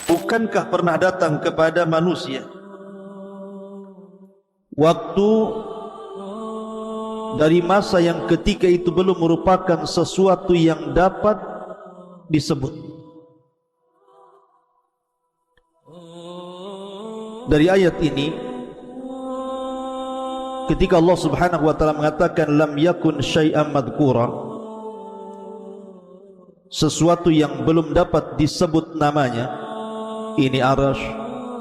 Bukankah pernah datang kepada manusia waktu dari masa yang ketika itu belum merupakan sesuatu yang dapat disebut? Dari ayat ini, ketika Allah Subhanahu wa taala mengatakan lam yakun syai'an madhkura, sesuatu yang belum dapat disebut namanya, ini arasy,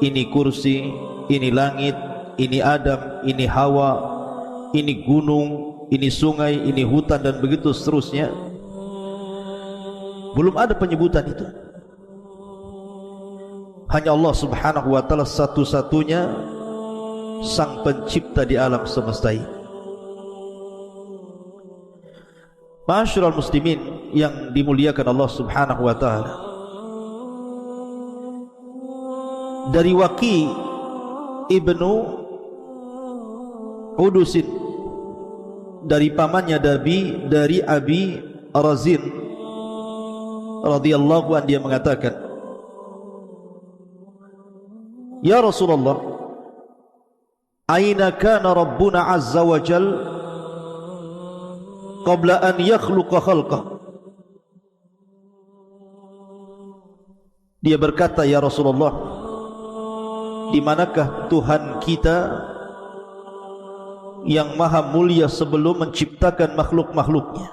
ini kursi, ini langit, ini Adam, ini Hawa, ini gunung, ini sungai, ini hutan, dan begitu seterusnya. Belum ada penyebutan itu. Hanya Allah Subhanahu wa taala satu-satunya sang pencipta di alam semesta ini. Ma'asyiral muslimin yang dimuliakan Allah Subhanahu wa taala, dari Waqi ibnu Udusin, dari pamannya dari Abi Razin radhiyallahu anhu, dia mengatakan, ya Rasulullah, aina kana Rabbuna azza wa jal qabla an yakhluqa khalqah. Dia berkata, ya Rasulullah, di manakah Tuhan kita yang maha mulia sebelum menciptakan makhluk-makhluknya?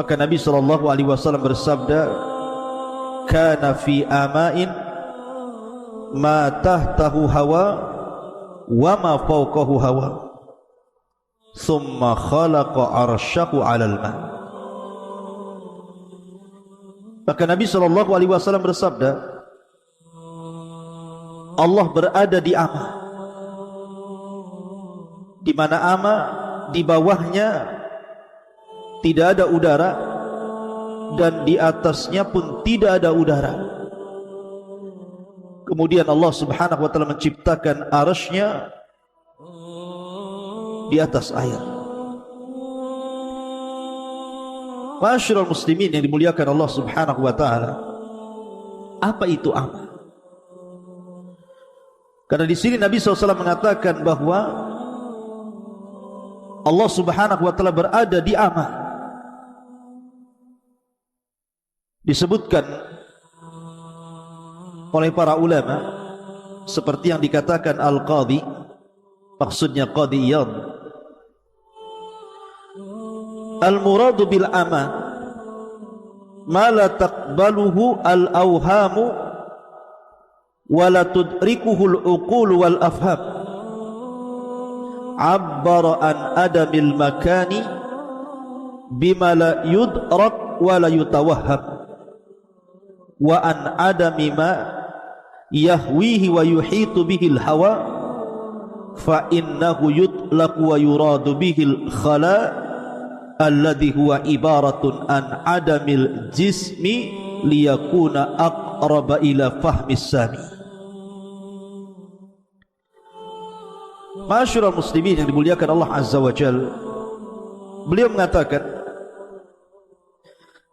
Maka Nabi SAW bersabda, kana fi ama'in ma tahtahu hawa wa ma fawqahu hawa thumma khalaqa arsyahu 'alal ma. Maka Nabi SAW bersabda, Allah berada di ama, di mana ama di bawahnya tidak ada udara dan di atasnya pun tidak ada udara. Kemudian Allah Subhanahu wa taala menciptakan arasy-Nya di atas air. Ma'asyiral muslimin yang dimuliakan Allah Subhanahu wa taala, apa itu ama? Karena di sini Nabi SAW mengatakan bahwa Allah Subhanahu wa taala berada di ama. Disebutkan oleh para ulama seperti yang dikatakan Al-Qadhi, maksudnya Qadhi Iyad, al-muradu bil ama ma la taqbaluhu al-awhamu wa la tudrikuhu al-uqul wal afham, abbara an adamil makani bima la yudrak wa la yutawahham, wa an adami ma yahwihi wa yuhitu bihil hawa, fa innahu yutlaqu wa yuradu bihil khala alladhi huwa ibaratun an adamil jismi liyakuna aqraba ila fahmis sami. Ma'asyiral muslimin yang dimuliakan Allah Azza wa Jalla, beliau mengatakan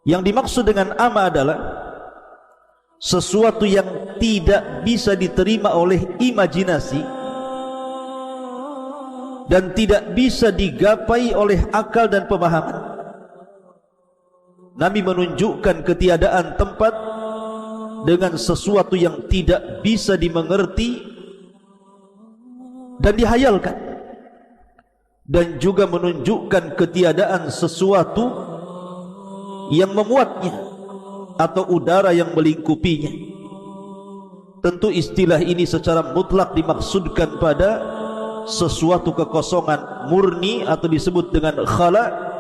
yang dimaksud dengan ama adalah sesuatu yang tidak bisa diterima oleh imajinasi dan tidak bisa digapai oleh akal dan pemahaman. Nabi menunjukkan ketiadaan tempat dengan sesuatu yang tidak bisa dimengerti dan dihayalkan, dan juga menunjukkan ketiadaan sesuatu yang memuatnya atau udara yang melingkupinya. Tentu istilah ini secara mutlak dimaksudkan pada sesuatu kekosongan murni atau disebut dengan khala,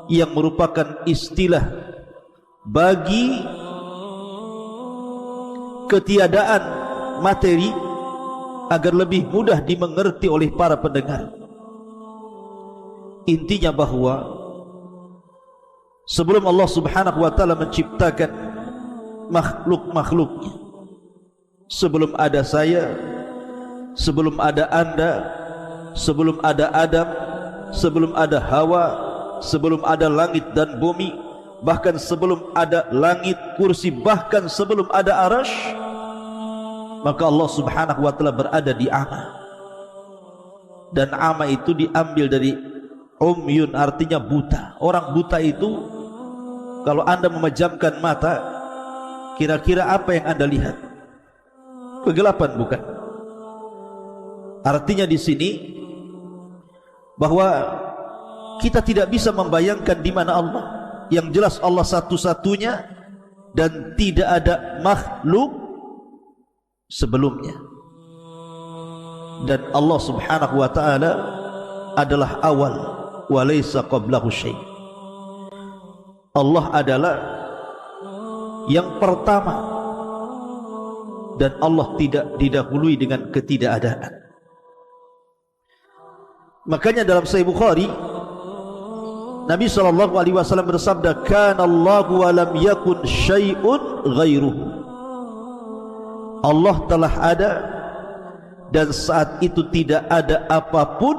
yang merupakan istilah bagi ketiadaan materi agar lebih mudah dimengerti oleh para pendengar. Intinya bahwa sebelum Allah Subhanahu wa taala menciptakan makhluk-makhluknya, sebelum ada saya, sebelum ada Anda, sebelum ada Adam, sebelum ada Hawa, sebelum ada langit dan bumi, bahkan sebelum ada langit, kursi, bahkan sebelum ada arasy, maka Allah subhanahu wa ta'ala berada di ama. Dan ama itu diambil dari umyun, artinya buta. Orang buta itu, kalau anda memejamkan mata, kira-kira apa yang anda lihat? Kegelapan, bukan? Artinya di sini bahwa kita tidak bisa membayangkan di mana Allah. Yang jelas Allah satu-satunya dan tidak ada makhluk sebelumnya. Dan Allah subhanahu wa ta'ala adalah awal wa laysa qablahu syai'. Allah adalah yang pertama dan Allah tidak didahului dengan ketidakadaan. Makanya dalam Sahih Bukhari Nabi SAW bersabda, kana Allahu wa lam yakun syai'un ghairuhu. Allah telah ada dan saat itu tidak ada apapun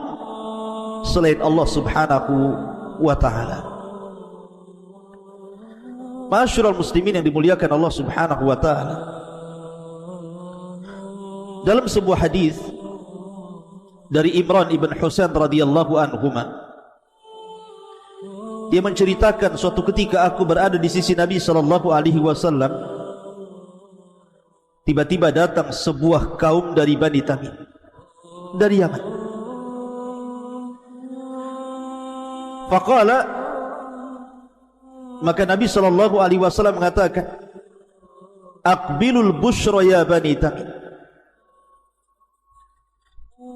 selain Allah subhanahu wa ta'ala. Ma'asyiral muslimin yang dimuliakan Allah subhanahu wa ta'ala, dalam sebuah hadis dari Imran ibn Husain radhiyallahu anhuma, dia menceritakan suatu ketika aku berada di sisi Nabi sallallahu alaihi wasallam, tiba-tiba datang sebuah kaum dari Bani Tamim, dari Yaman. Faqala, maka Nabi sallallahu alaihi wasallam mengatakan, aqbilul busyra ya Bani Tamim.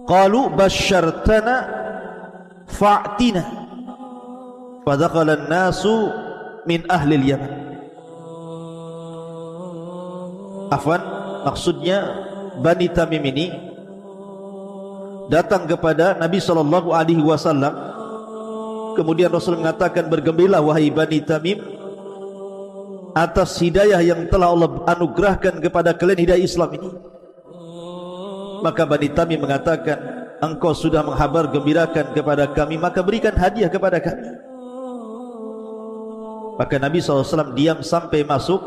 Qalu basyartana fa'tina. Fadakhala an-nasu min ahli al-Yaman. Afwan, maksudnya Bani Tamim ini datang kepada Nabi sallallahu alaihi wasallam. Kemudian Rasul mengatakan, bergembiralah wahai Bani Tamim atas hidayah yang telah Allah anugerahkan kepada kalian, hidayah Islam ini. Maka Bani Tamim mengatakan, engkau sudah menghabar gembirakan kepada kami, maka berikan hadiah kepada kami. Maka Nabi SAW diam sampai masuk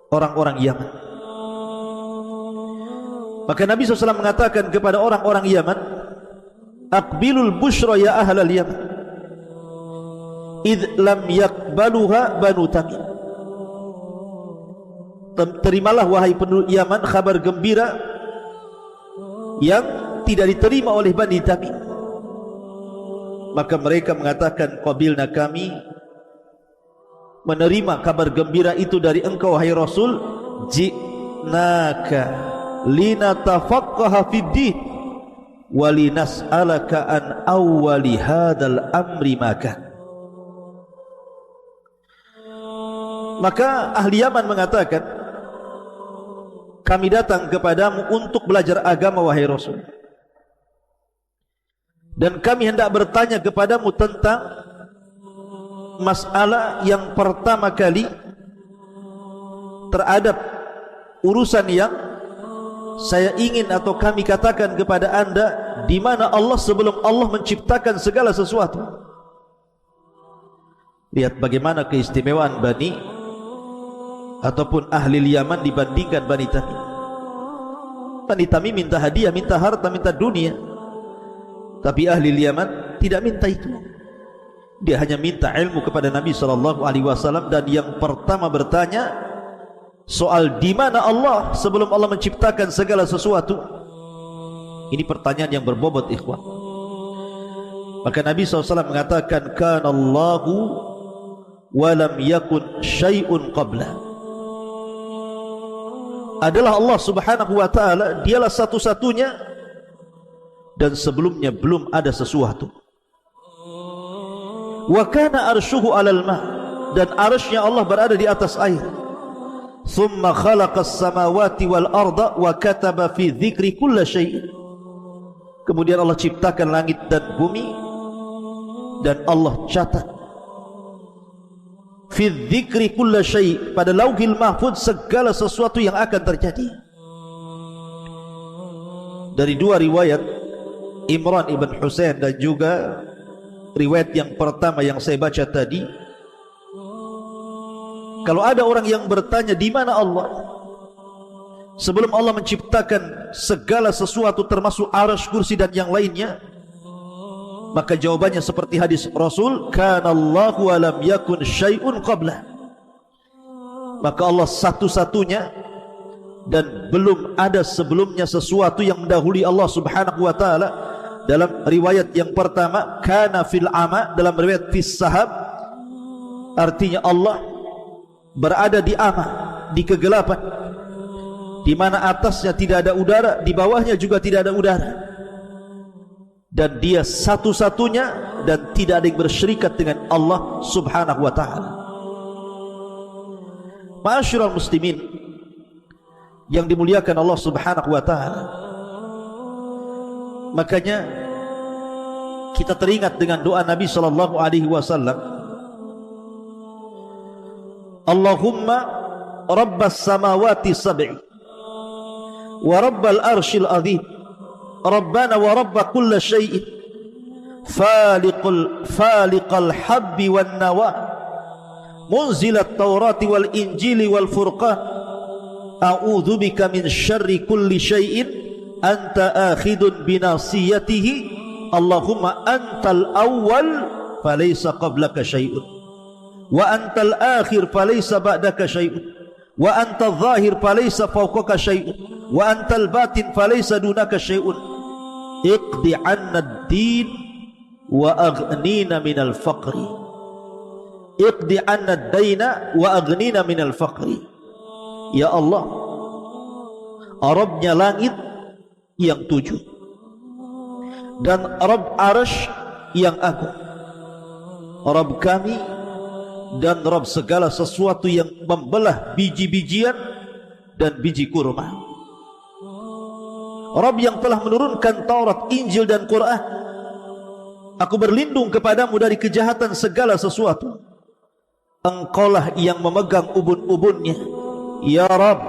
orang-orang Yaman. Maka Nabi SAW mengatakan kepada orang-orang Yaman, aqbilul busyra ya ahlal Yaman, idh lam yakbaluha Banu Tamim. Terimalah wahai penduduk Yaman kabar gembira yang tidak diterima oleh Bani Tamim. Maka mereka mengatakan, qabilna, kami menerima kabar gembira itu dari engkau wahai Rasul. Ji'naka linatafaqqaha fid din wa linas'alaka an awwali hadzal amri maka. Maka ahli Yaman mengatakan, kami datang kepadamu untuk belajar agama wahai Rasul, dan kami hendak bertanya kepadamu tentang masalah yang pertama kali terhadap urusan yang saya ingin atau kami katakan kepada anda, di mana Allah sebelum Allah menciptakan segala sesuatu. Lihat bagaimana keistimewaan Bani ataupun ahli Yaman dibandingkan Bani Tamim. Bani Tamim minta hadiah, minta harta, minta dunia, tapi ahli Yaman tidak minta itu. Dia hanya minta ilmu kepada Nabi SAW, dan yang pertama bertanya soal di mana Allah sebelum Allah menciptakan segala sesuatu. Ini pertanyaan yang berbobot, ikhwan. Maka Nabi SAW mengatakan, kana Allahu wa lam yakun syai'un qabla. Adalah Allah subhanahu wa ta'ala, dialah satu-satunya dan sebelumnya belum ada sesuatu. Wa kana arshuhu 'alal ma', dan arsy-Nya Allah berada di atas air. Thumma khalaqas samawati wal arda wa kataba fi dzikri kulli syai'. Kemudian Allah ciptakan langit dan bumi, dan Allah catat fi dzikri kulli syai', pada lauhil mahfuz segala sesuatu yang akan terjadi. Dari dua riwayat, Imran ibn Husain dan juga riwayat yang pertama yang saya baca tadi, Kalau ada orang yang bertanya di mana Allah, sebelum Allah menciptakan segala sesuatu termasuk arsy, kursi dan yang lainnya, maka jawabannya seperti hadis Rasul, kana Allahu wa lam yakun syai'un qabla. Maka Allah satu-satunya dan belum ada sebelumnya sesuatu yang mendahului Allah Subhanahu wa taala. Dalam riwayat yang pertama, kana fil ama, dalam riwayat fis sahab, artinya Allah berada di ama, di kegelapan, di mana atasnya tidak ada udara, di bawahnya juga tidak ada udara, dan dia satu-satunya dan tidak ada yang bersyirikat dengan Allah Subhanahu wa taala. Ma'asyiral muslimin yang dimuliakan Allah Subhanahu wa taala, makanya kita teringat dengan doa Nabi sallallahu alaihi wasallam, Allahumma rabbas samawati sab'i wa rabbal arshil azim, rabbana wa rabba kulli syai'in, faliqal habbi wan nawa, munzilat taurati wal injili wal furqan, a'udzu bika min syarri kulli syai'in anta akhidun binasiyatihi, Allahumma antal awwal falaysa qablaka syai'un, wa antal akhir falaysa ba'daka syai'un, wa antal zahir falaysa fawqaka syai'un, wa antal batin falaysa dunaka syai'un, iqdi 'anna ad-din wa aghnina minal faqri, iqdi 'anna ad-daina wa aghnina minal faqri. Ya Allah, Rabbnya langit yang 7 dan Rabb arsy yang agung, Rabb kami dan Rabb segala sesuatu yang membelah biji-bijian dan biji kurma, Rabb yang telah menurunkan Taurat, Injil dan Quran. Aku berlindung kepadamu dari kejahatan segala sesuatu. Engkaulah yang memegang ubun-ubunnya. Ya Rabb,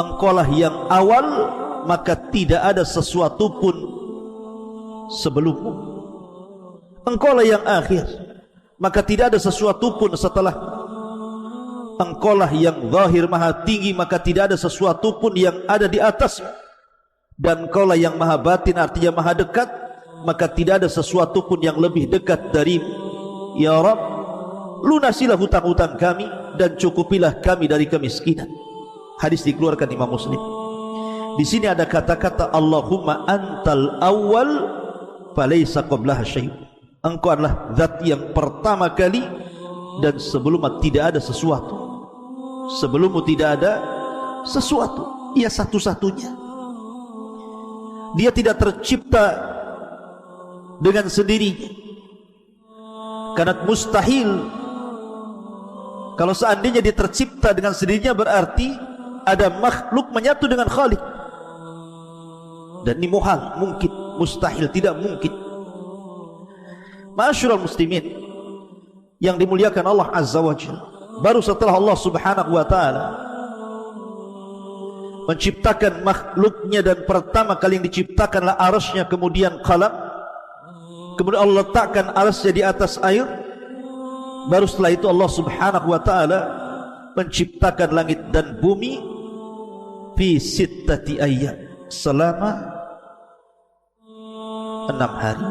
Engkaulah yang awal, maka tidak ada sesuatu pun sebelummu. Engkaulah yang akhir, maka tidak ada sesuatu pun setelah. Engkaulah yang zahir maha tinggi, maka tidak ada sesuatu pun yang ada di atas. Dan Engkaulah yang maha batin, artinya maha dekat, maka tidak ada sesuatu pun yang lebih dekat darimu. Ya Rabb, lunasilah hutang-hutang kami dan cukupilah kami dari kemiskinan. Hadis dikeluarkan Imam Muslim. Di sini ada kata-kata Allahumma antal awwal falaysa qablaha syai'. Engkau adalah zat yang pertama kali dan sebelumnya tidak ada sesuatu. Sebelummu tidak ada sesuatu. Ia satu-satunya. Dia tidak tercipta dengan sendirinya. Karena mustahil. Kalau seandainya dia tercipta dengan sendirinya, berarti ada makhluk menyatu dengan Khalik. Dan ini muhal, mungkin, mustahil, tidak mungkin. Ma'asyiral muslimin yang dimuliakan Allah Azza wa Jalla, baru setelah Allah Subhanahu wa taala menciptakan makhluknya, dan pertama kali yang diciptakanlah arsy-nya, kemudian qalam, kemudian Allah letakkan arsy-nya di atas air. Baru setelah itu Allah Subhanahu wa taala menciptakan langit dan bumi fi sittati ayyam, selama 6 hari.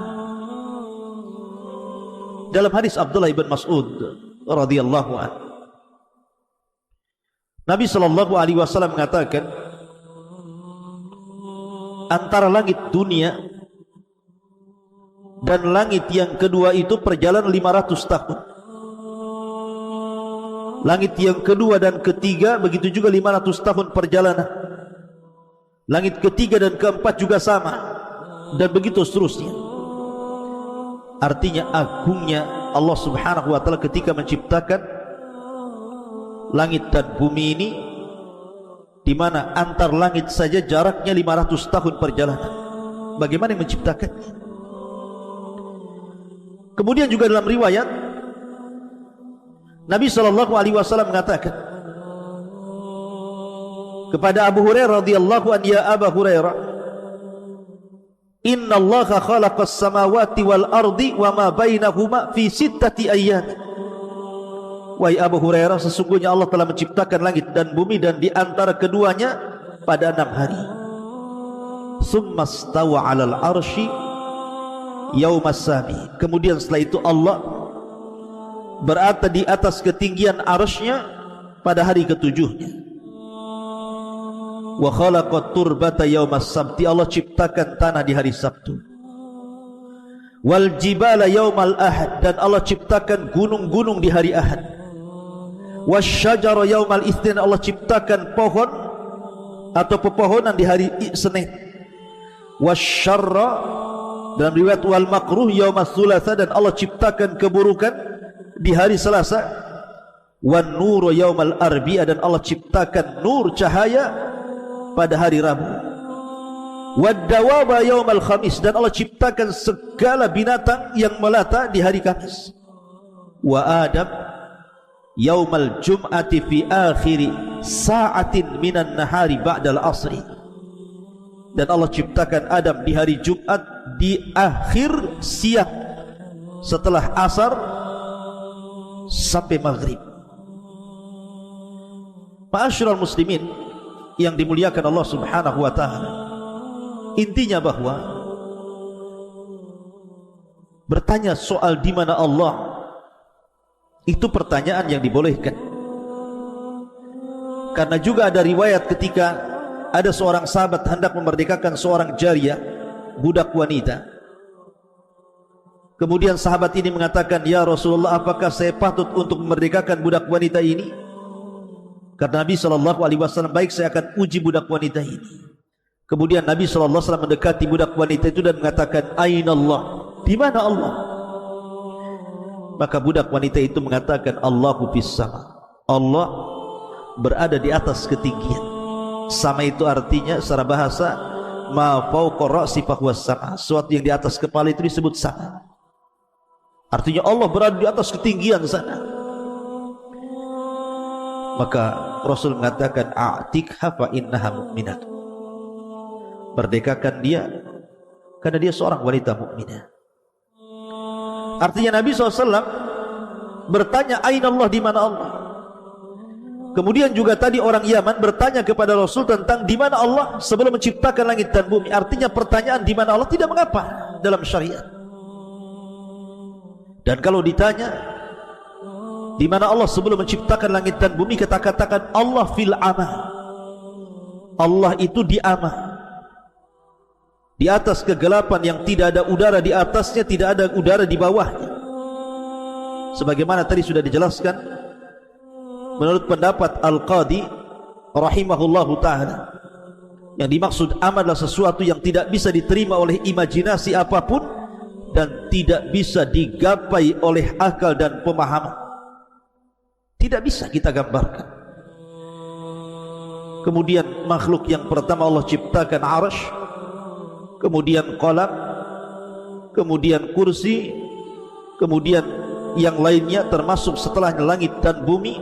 Dalam hadis Abdullah bin Mas'ud radhiyallahu anhu, Nabi sallallahu alaihi wasallam mengatakan, antara langit dunia dan langit yang kedua itu perjalanan 500 tahun. Langit yang kedua dan ketiga begitu juga 500 tahun perjalanan. Langit ketiga dan keempat juga sama, dan begitu seterusnya. Artinya agungnya Allah Subhanahu wa taala ketika menciptakan langit dan bumi ini, di mana antar langit saja jaraknya 500 tahun perjalanan. Bagaimana yang menciptakannya? Kemudian juga dalam riwayat Nabi sallallahu alaihi wasallam mengatakan kepada Abu Hurairah radhiyallahu anhu, ya Abu Hurairah, inna Allaha khalaqas samawati wal ardi wa ma bainahuma fi sittati ayyam. wahai Abu Hurairah, sesungguhnya Allah telah menciptakan langit dan bumi dan di antara keduanya pada 6 hari. Tsumma stawa 'alal arsy yaumas sabi. Kemudian setelah itu Allah berada di atas ketinggian arsy-Nya pada hari ketujuhnya. Wa khalaqat turbata yaumas sabti. Allah ciptakan tanah di hari Sabtu. Wal jibala yaumal ahad. Dan Allah ciptakan gunung-gunung di hari Ahad. Wasyajara yaumal itsnin. Allah ciptakan pohon atau pepohonan di hari Senin. Wasyarra, dalam riwayat wal makruh yaumas tsulatsa. Dan Allah ciptakan keburukan di hari Selasa. Wan nuru yaumal arbi'a. Dan Allah ciptakan nur, cahaya, pada hari Rabu. Wad dawaba yaumal khamis. Dan Allah ciptakan segala binatang yang melata di hari Kamis. Wa Adam yaumal jum'ati fi akhiri sa'atin minan nahari ba'dal asri. Dan Allah ciptakan Adam di hari Jumat di akhir siang setelah asar sampai maghrib. Ma'asyiral muslimin yang dimuliakan Allah Subhanahu wa ta'ala, intinya bahwa bertanya soal di mana Allah itu pertanyaan yang dibolehkan. Karena juga ada riwayat ketika ada seorang sahabat hendak memerdekakan seorang jariyah, budak wanita. Kemudian sahabat ini mengatakan, "Ya Rasulullah, apakah saya patut untuk memerdekakan budak wanita ini?" Karena Nabi SAW, baik, saya akan uji budak wanita ini. Kemudian Nabi SAW mendekati budak wanita itu dan mengatakan, "Aina Allah?" Di mana Allah? Maka budak wanita itu mengatakan, "Allahu fis sama." Allah berada di atas ketinggian. Sama itu artinya secara bahasa ma fawqa ra'si fahuwa sama. Sesuatu yang di atas kepala itu disebut sama. Artinya Allah berada di atas ketinggian sana. Maka Rasul mengatakan, "A'tikha fa innaha mu'minah." Merdekakan dia karena dia seorang wanita mukminah. Artinya Nabi SAW bertanya, "Aina Allah?" Di mana Allah? Kemudian juga tadi orang Yaman bertanya kepada Rasul tentang di mana Allah sebelum menciptakan langit dan bumi. Artinya pertanyaan di mana Allah tidak mengapa dalam syariat. Dan kalau ditanya di mana Allah sebelum menciptakan langit dan bumi, kita katakan Allah fil ama. Allah itu di ama, di atas kegelapan yang tidak ada udara di atasnya, tidak ada udara di bawahnya. Sebagaimana tadi sudah dijelaskan menurut pendapat Al-Qadi rahimahullahu ta'ala, yang dimaksud ama adalah sesuatu yang tidak bisa diterima oleh imajinasi apapun dan tidak bisa digapai oleh akal dan pemahaman. Tidak bisa kita gambarkan. Kemudian makhluk yang pertama Allah ciptakan arsy, kemudian qalam, kemudian kursi, kemudian yang lainnya termasuk setelahnya langit dan bumi,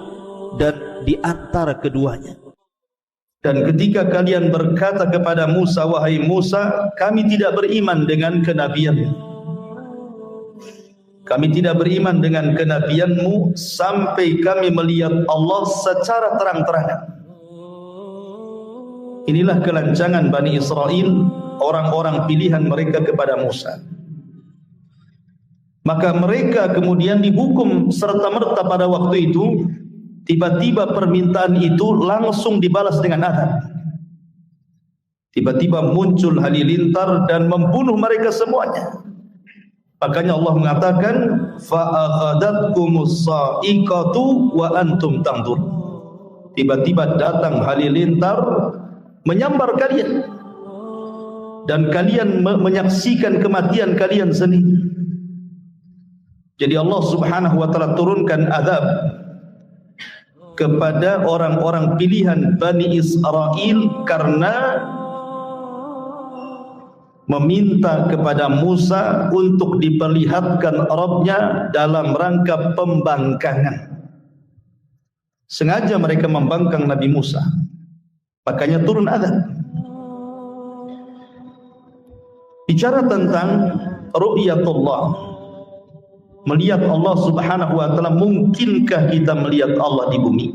dan di antara keduanya. Dan ketika kalian berkata kepada Musa, "Wahai Musa, kami tidak beriman dengan kenabianmu. Kami tidak beriman dengan kenabianmu sampai kami melihat Allah secara terang-terangan." Inilah kelancangan Bani Israel, orang-orang pilihan mereka kepada Musa. Maka mereka kemudian dihukum serta-merta pada waktu itu. Tiba-tiba permintaan itu langsung dibalas dengan azab. Tiba-tiba muncul halilintar dan membunuh mereka semuanya. Makanya Allah mengatakan, "Fa'akhadatkumus sa'iqatu wa antum tanzur." Tiba-tiba datang halilintar menyambar kalian dan kalian menyaksikan kematian kalian sendiri. Jadi Allah Subhanahu wa taala turunkan azab kepada orang-orang pilihan Bani Israel karena meminta kepada Musa untuk diperlihatkan Rabb-nya dalam rangka pembangkangan. Sengaja mereka membangkang Nabi Musa, makanya turun azab. Bicara tentang ru'yatullah, melihat Allah Subhanahu wa taala, mungkinkah kita melihat Allah di bumi?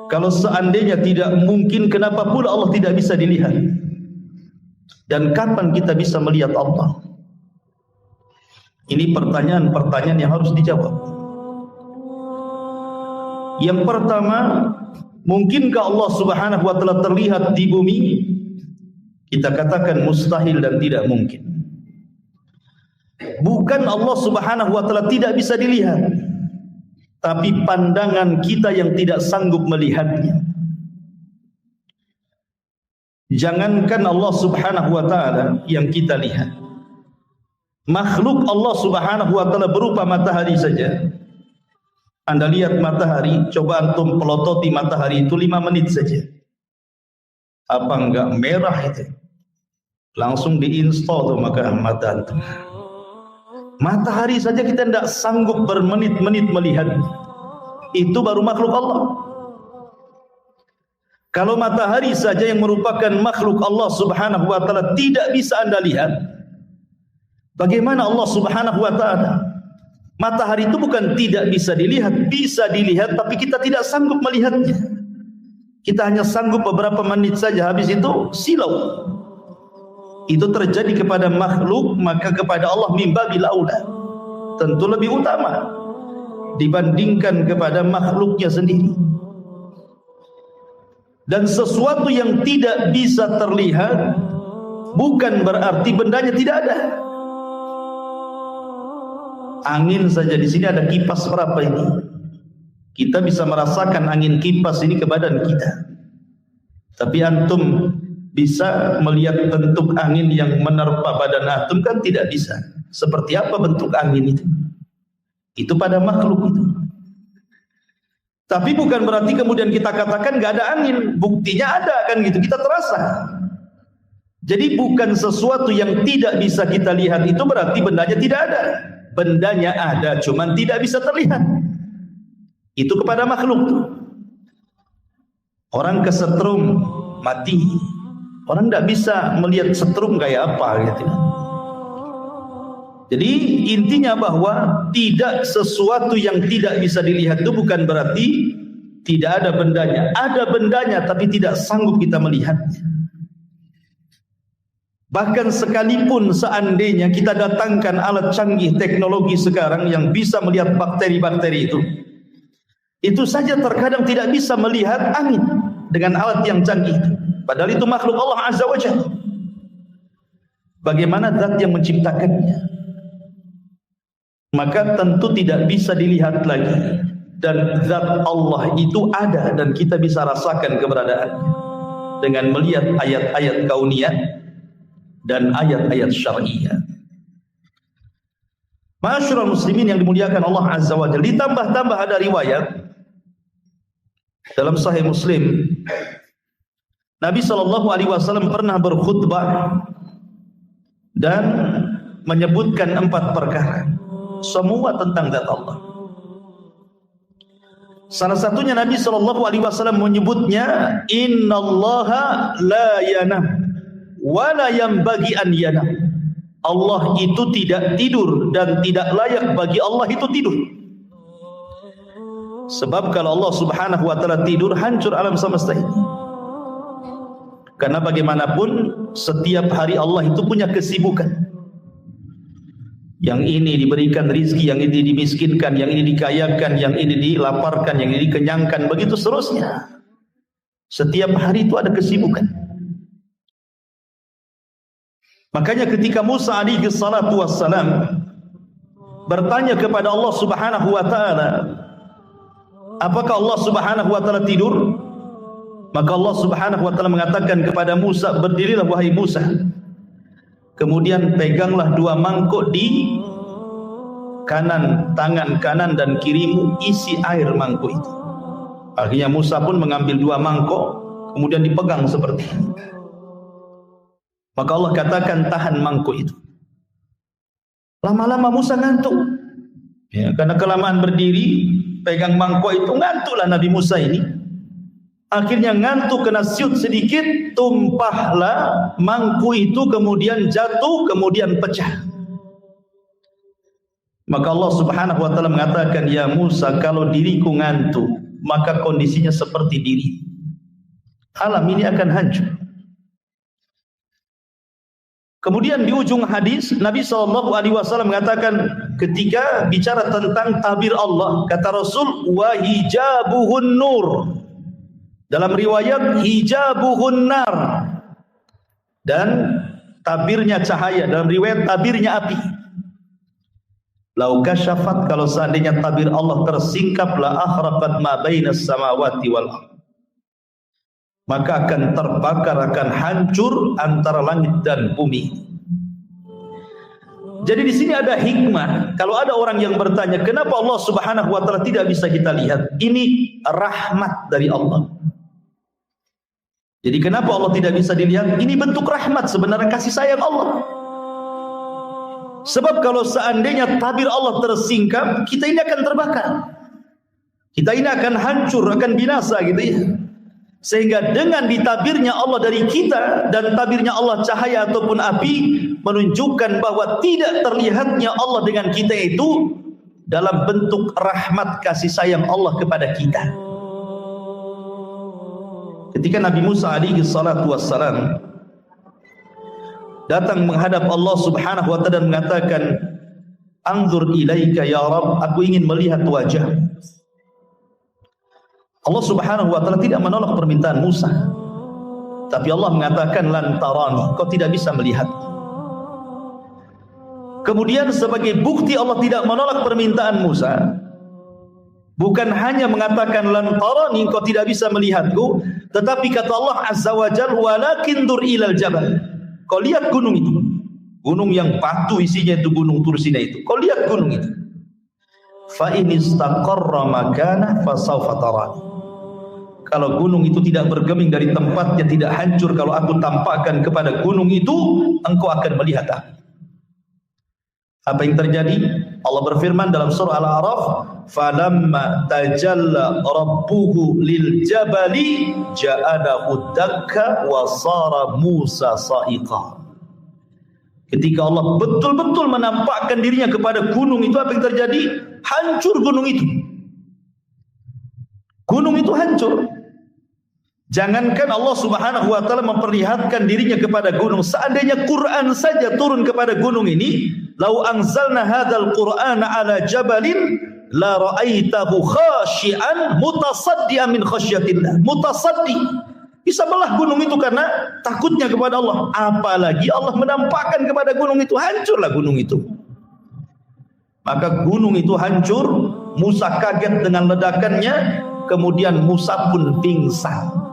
Kalau seandainya tidak mungkin, kenapa pula Allah tidak bisa dilihat? Dan kapan kita bisa melihat Allah? Ini pertanyaan-pertanyaan yang harus dijawab. Yang pertama, mungkinkah Allah Subhanahu wa taala terlihat di bumi? Kita katakan mustahil dan tidak mungkin. Bukan Allah Subhanahu wa taala tidak bisa dilihat, tapi pandangan kita yang tidak sanggup melihatnya. Jangankan Allah Subhanahu wa taala yang kita lihat, makhluk Allah Subhanahu wa taala berupa matahari saja. Anda lihat matahari, coba antum pelototi matahari itu 5 menit saja. Apa enggak merah itu? Langsung diinstal tuh maka mata antum. Matahari saja kita tidak sanggup bermenit-menit melihat. Itu baru makhluk Allah. Kalau matahari saja yang merupakan makhluk Allah Subhanahu wa taala tidak bisa Anda lihat, bagaimana Allah Subhanahu wa taala? Matahari itu bukan tidak bisa dilihat, tapi kita tidak sanggup melihatnya. Kita hanya sanggup beberapa menit saja, habis itu silau. Itu terjadi kepada makhluk, maka kepada Allah mimbabil aula, tentu lebih utama dibandingkan kepada makhluknya sendiri. Dan sesuatu yang tidak bisa terlihat bukan berarti bendanya tidak ada. Angin saja, di sini ada kipas berapa ini? Kita bisa merasakan angin kipas ini ke badan kita. Tapi antum bisa melihat bentuk angin yang menerpa badan antum kan tidak bisa. Seperti apa bentuk angin itu? Itu pada makhluk itu. Tapi bukan berarti kemudian kita katakan gak ada angin. Buktinya ada kan gitu, kita terasa. Jadi bukan sesuatu yang tidak bisa kita lihat itu berarti bendanya tidak ada. Bendanya ada, cuman tidak bisa terlihat. Itu kepada makhluk. Orang kesetrum mati, orang tidak bisa melihat setrum kayak apa gitu. Jadi intinya bahwa tidak sesuatu yang tidak bisa dilihat itu bukan berarti tidak ada bendanya. Ada bendanya tapi tidak sanggup kita melihatnya. Bahkan sekalipun seandainya kita datangkan alat canggih teknologi sekarang yang bisa melihat bakteri-bakteri itu saja terkadang tidak bisa melihat angin dengan alat yang canggih itu. Padahal itu makhluk Allah Azza wa Jalla. Bagaimana zat yang menciptakannya? Maka tentu tidak bisa dilihat lagi. Dan zat Allah itu ada dan kita bisa rasakan keberadaannya dengan melihat ayat-ayat kauniyah dan ayat-ayat syar'iyah. Ma'asyiral muslimin yang dimuliakan Allah Azza wa Jalla, ditambah-tambah ada riwayat dalam Sahih Muslim, Nabi SAW pernah berkhutbah dan menyebutkan 4 perkara, semua tentang zat Allah. Salah satunya Nabi SAW menyebutnya, Innallaha la yanam wa la yanbaghi an yanam. Allah itu tidak tidur dan tidak layak bagi Allah itu tidur. Sebab kalau Allah Subhanahu wa taala tidur, hancur alam semesta ini. Karena bagaimanapun setiap hari Allah itu punya kesibukan. Yang ini diberikan rizki, yang ini dimiskinkan, yang ini dikayakan, yang ini dilaparkan, yang ini dikenyangkan, begitu seterusnya. Setiap hari itu ada kesibukan. Makanya ketika Musa alaihi salatu wassalam bertanya kepada Allah Subhanahu wa taala, apakah Allah Subhanahu wa taala tidur? Maka Allah Subhanahu wa taala mengatakan kepada Musa, berdirilah wahai Musa. Kemudian peganglah 2 mangkuk di tangan kanan dan kirimu, isi air mangkuk itu. Akhirnya Musa pun mengambil 2 mangkuk, kemudian dipegang seperti itu. Maka Allah katakan, tahan mangkuk itu. Lama-lama Musa ngantuk. Ya, karena kelamaan berdiri, pegang mangkuk itu, ngantuklah Nabi Musa ini. Akhirnya ngantuk, kena siut sedikit, tumpahlah mangkuk itu, kemudian jatuh, kemudian pecah. Maka Allah Subhanahu wa taala mengatakan, ya Musa, kalau diriku ngantuk, maka kondisinya seperti diri. Alam ini akan hancur. Kemudian di ujung hadis Nabi SAW mengatakan ketika bicara tentang tabir Allah, kata Rasul, wa hijabuhun nur. Dalam riwayat hijabuhun nar. Dan tabirnya cahaya, dalam riwayat tabirnya api. Lau kasyafat, kalau seandainya tabir Allah tersingkap, la akhraqat ma bainas samawati wal ardh, maka akan terbakar, akan hancur antara langit dan bumi. Jadi di sini ada hikmah. Kalau ada orang yang bertanya, kenapa Allah Subhanahu wa taala tidak bisa kita lihat? Ini rahmat dari Allah. Jadi kenapa Allah tidak bisa dilihat? Ini bentuk rahmat, sebenarnya kasih sayang Allah. Sebab kalau seandainya tabir Allah tersingkap, kita ini akan terbakar. Kita ini akan hancur, akan binasa gitu ya. Sehingga dengan ditabirnya Allah dari kita dan tabirnya Allah cahaya ataupun api, menunjukkan bahwa tidak terlihatnya Allah dengan kita itu dalam bentuk rahmat kasih sayang Allah kepada kita. Ketika Nabi Musa alaihi salatu wassalam datang menghadap Allah Subhanahu wa taala dan mengatakan, anzur ilaika ya Rabb, aku ingin melihat wajah. Allah Subhanahu wa taala tidak menolak permintaan Musa, tapi Allah mengatakan, lan tarani, kau tidak bisa melihat. Kemudian sebagai bukti Allah tidak menolak permintaan Musa, bukan hanya mengatakan lan tarani, kau tidak bisa melihatku, tetapi kata Allah Azza wa Jalla, walakin dur ilal jabal, kau lihat gunung itu, gunung yang batu isinya itu gunung Tursina itu, kau lihat gunung itu. Fa in istaqarra makana fa sawfa tarani, kalau gunung itu tidak bergeming dari tempatnya, tidak hancur, kalau aku tampakkan kepada gunung itu, engkau akan melihat aku. Apa yang terjadi? Allah berfirman dalam surah Al-A'raf, falamma tajalla rabbuhu lil jabali ja'alahu dakka wa sara Musa sa'iqa. Ketika Allah betul-betul menampakkan dirinya kepada gunung itu, apa yang terjadi? Hancur gunung itu. Gunung itu hancur. Jangankan Allah Subhanahu wa taala memperlihatkan dirinya kepada gunung, seandainya Quran saja turun kepada gunung ini, lau anzalna hadzal Qur'ana ala jabalin la ra'aitahu khashi'an mutasaddian min khasyatillah. Mutasaddi, bisa belah gunung itu karena takutnya kepada Allah. Apalagi Allah menampakkan kepada gunung itu, hancurlah gunung itu. Maka gunung itu hancur, Musa kaget dengan ledakannya, kemudian Musa pun pingsan.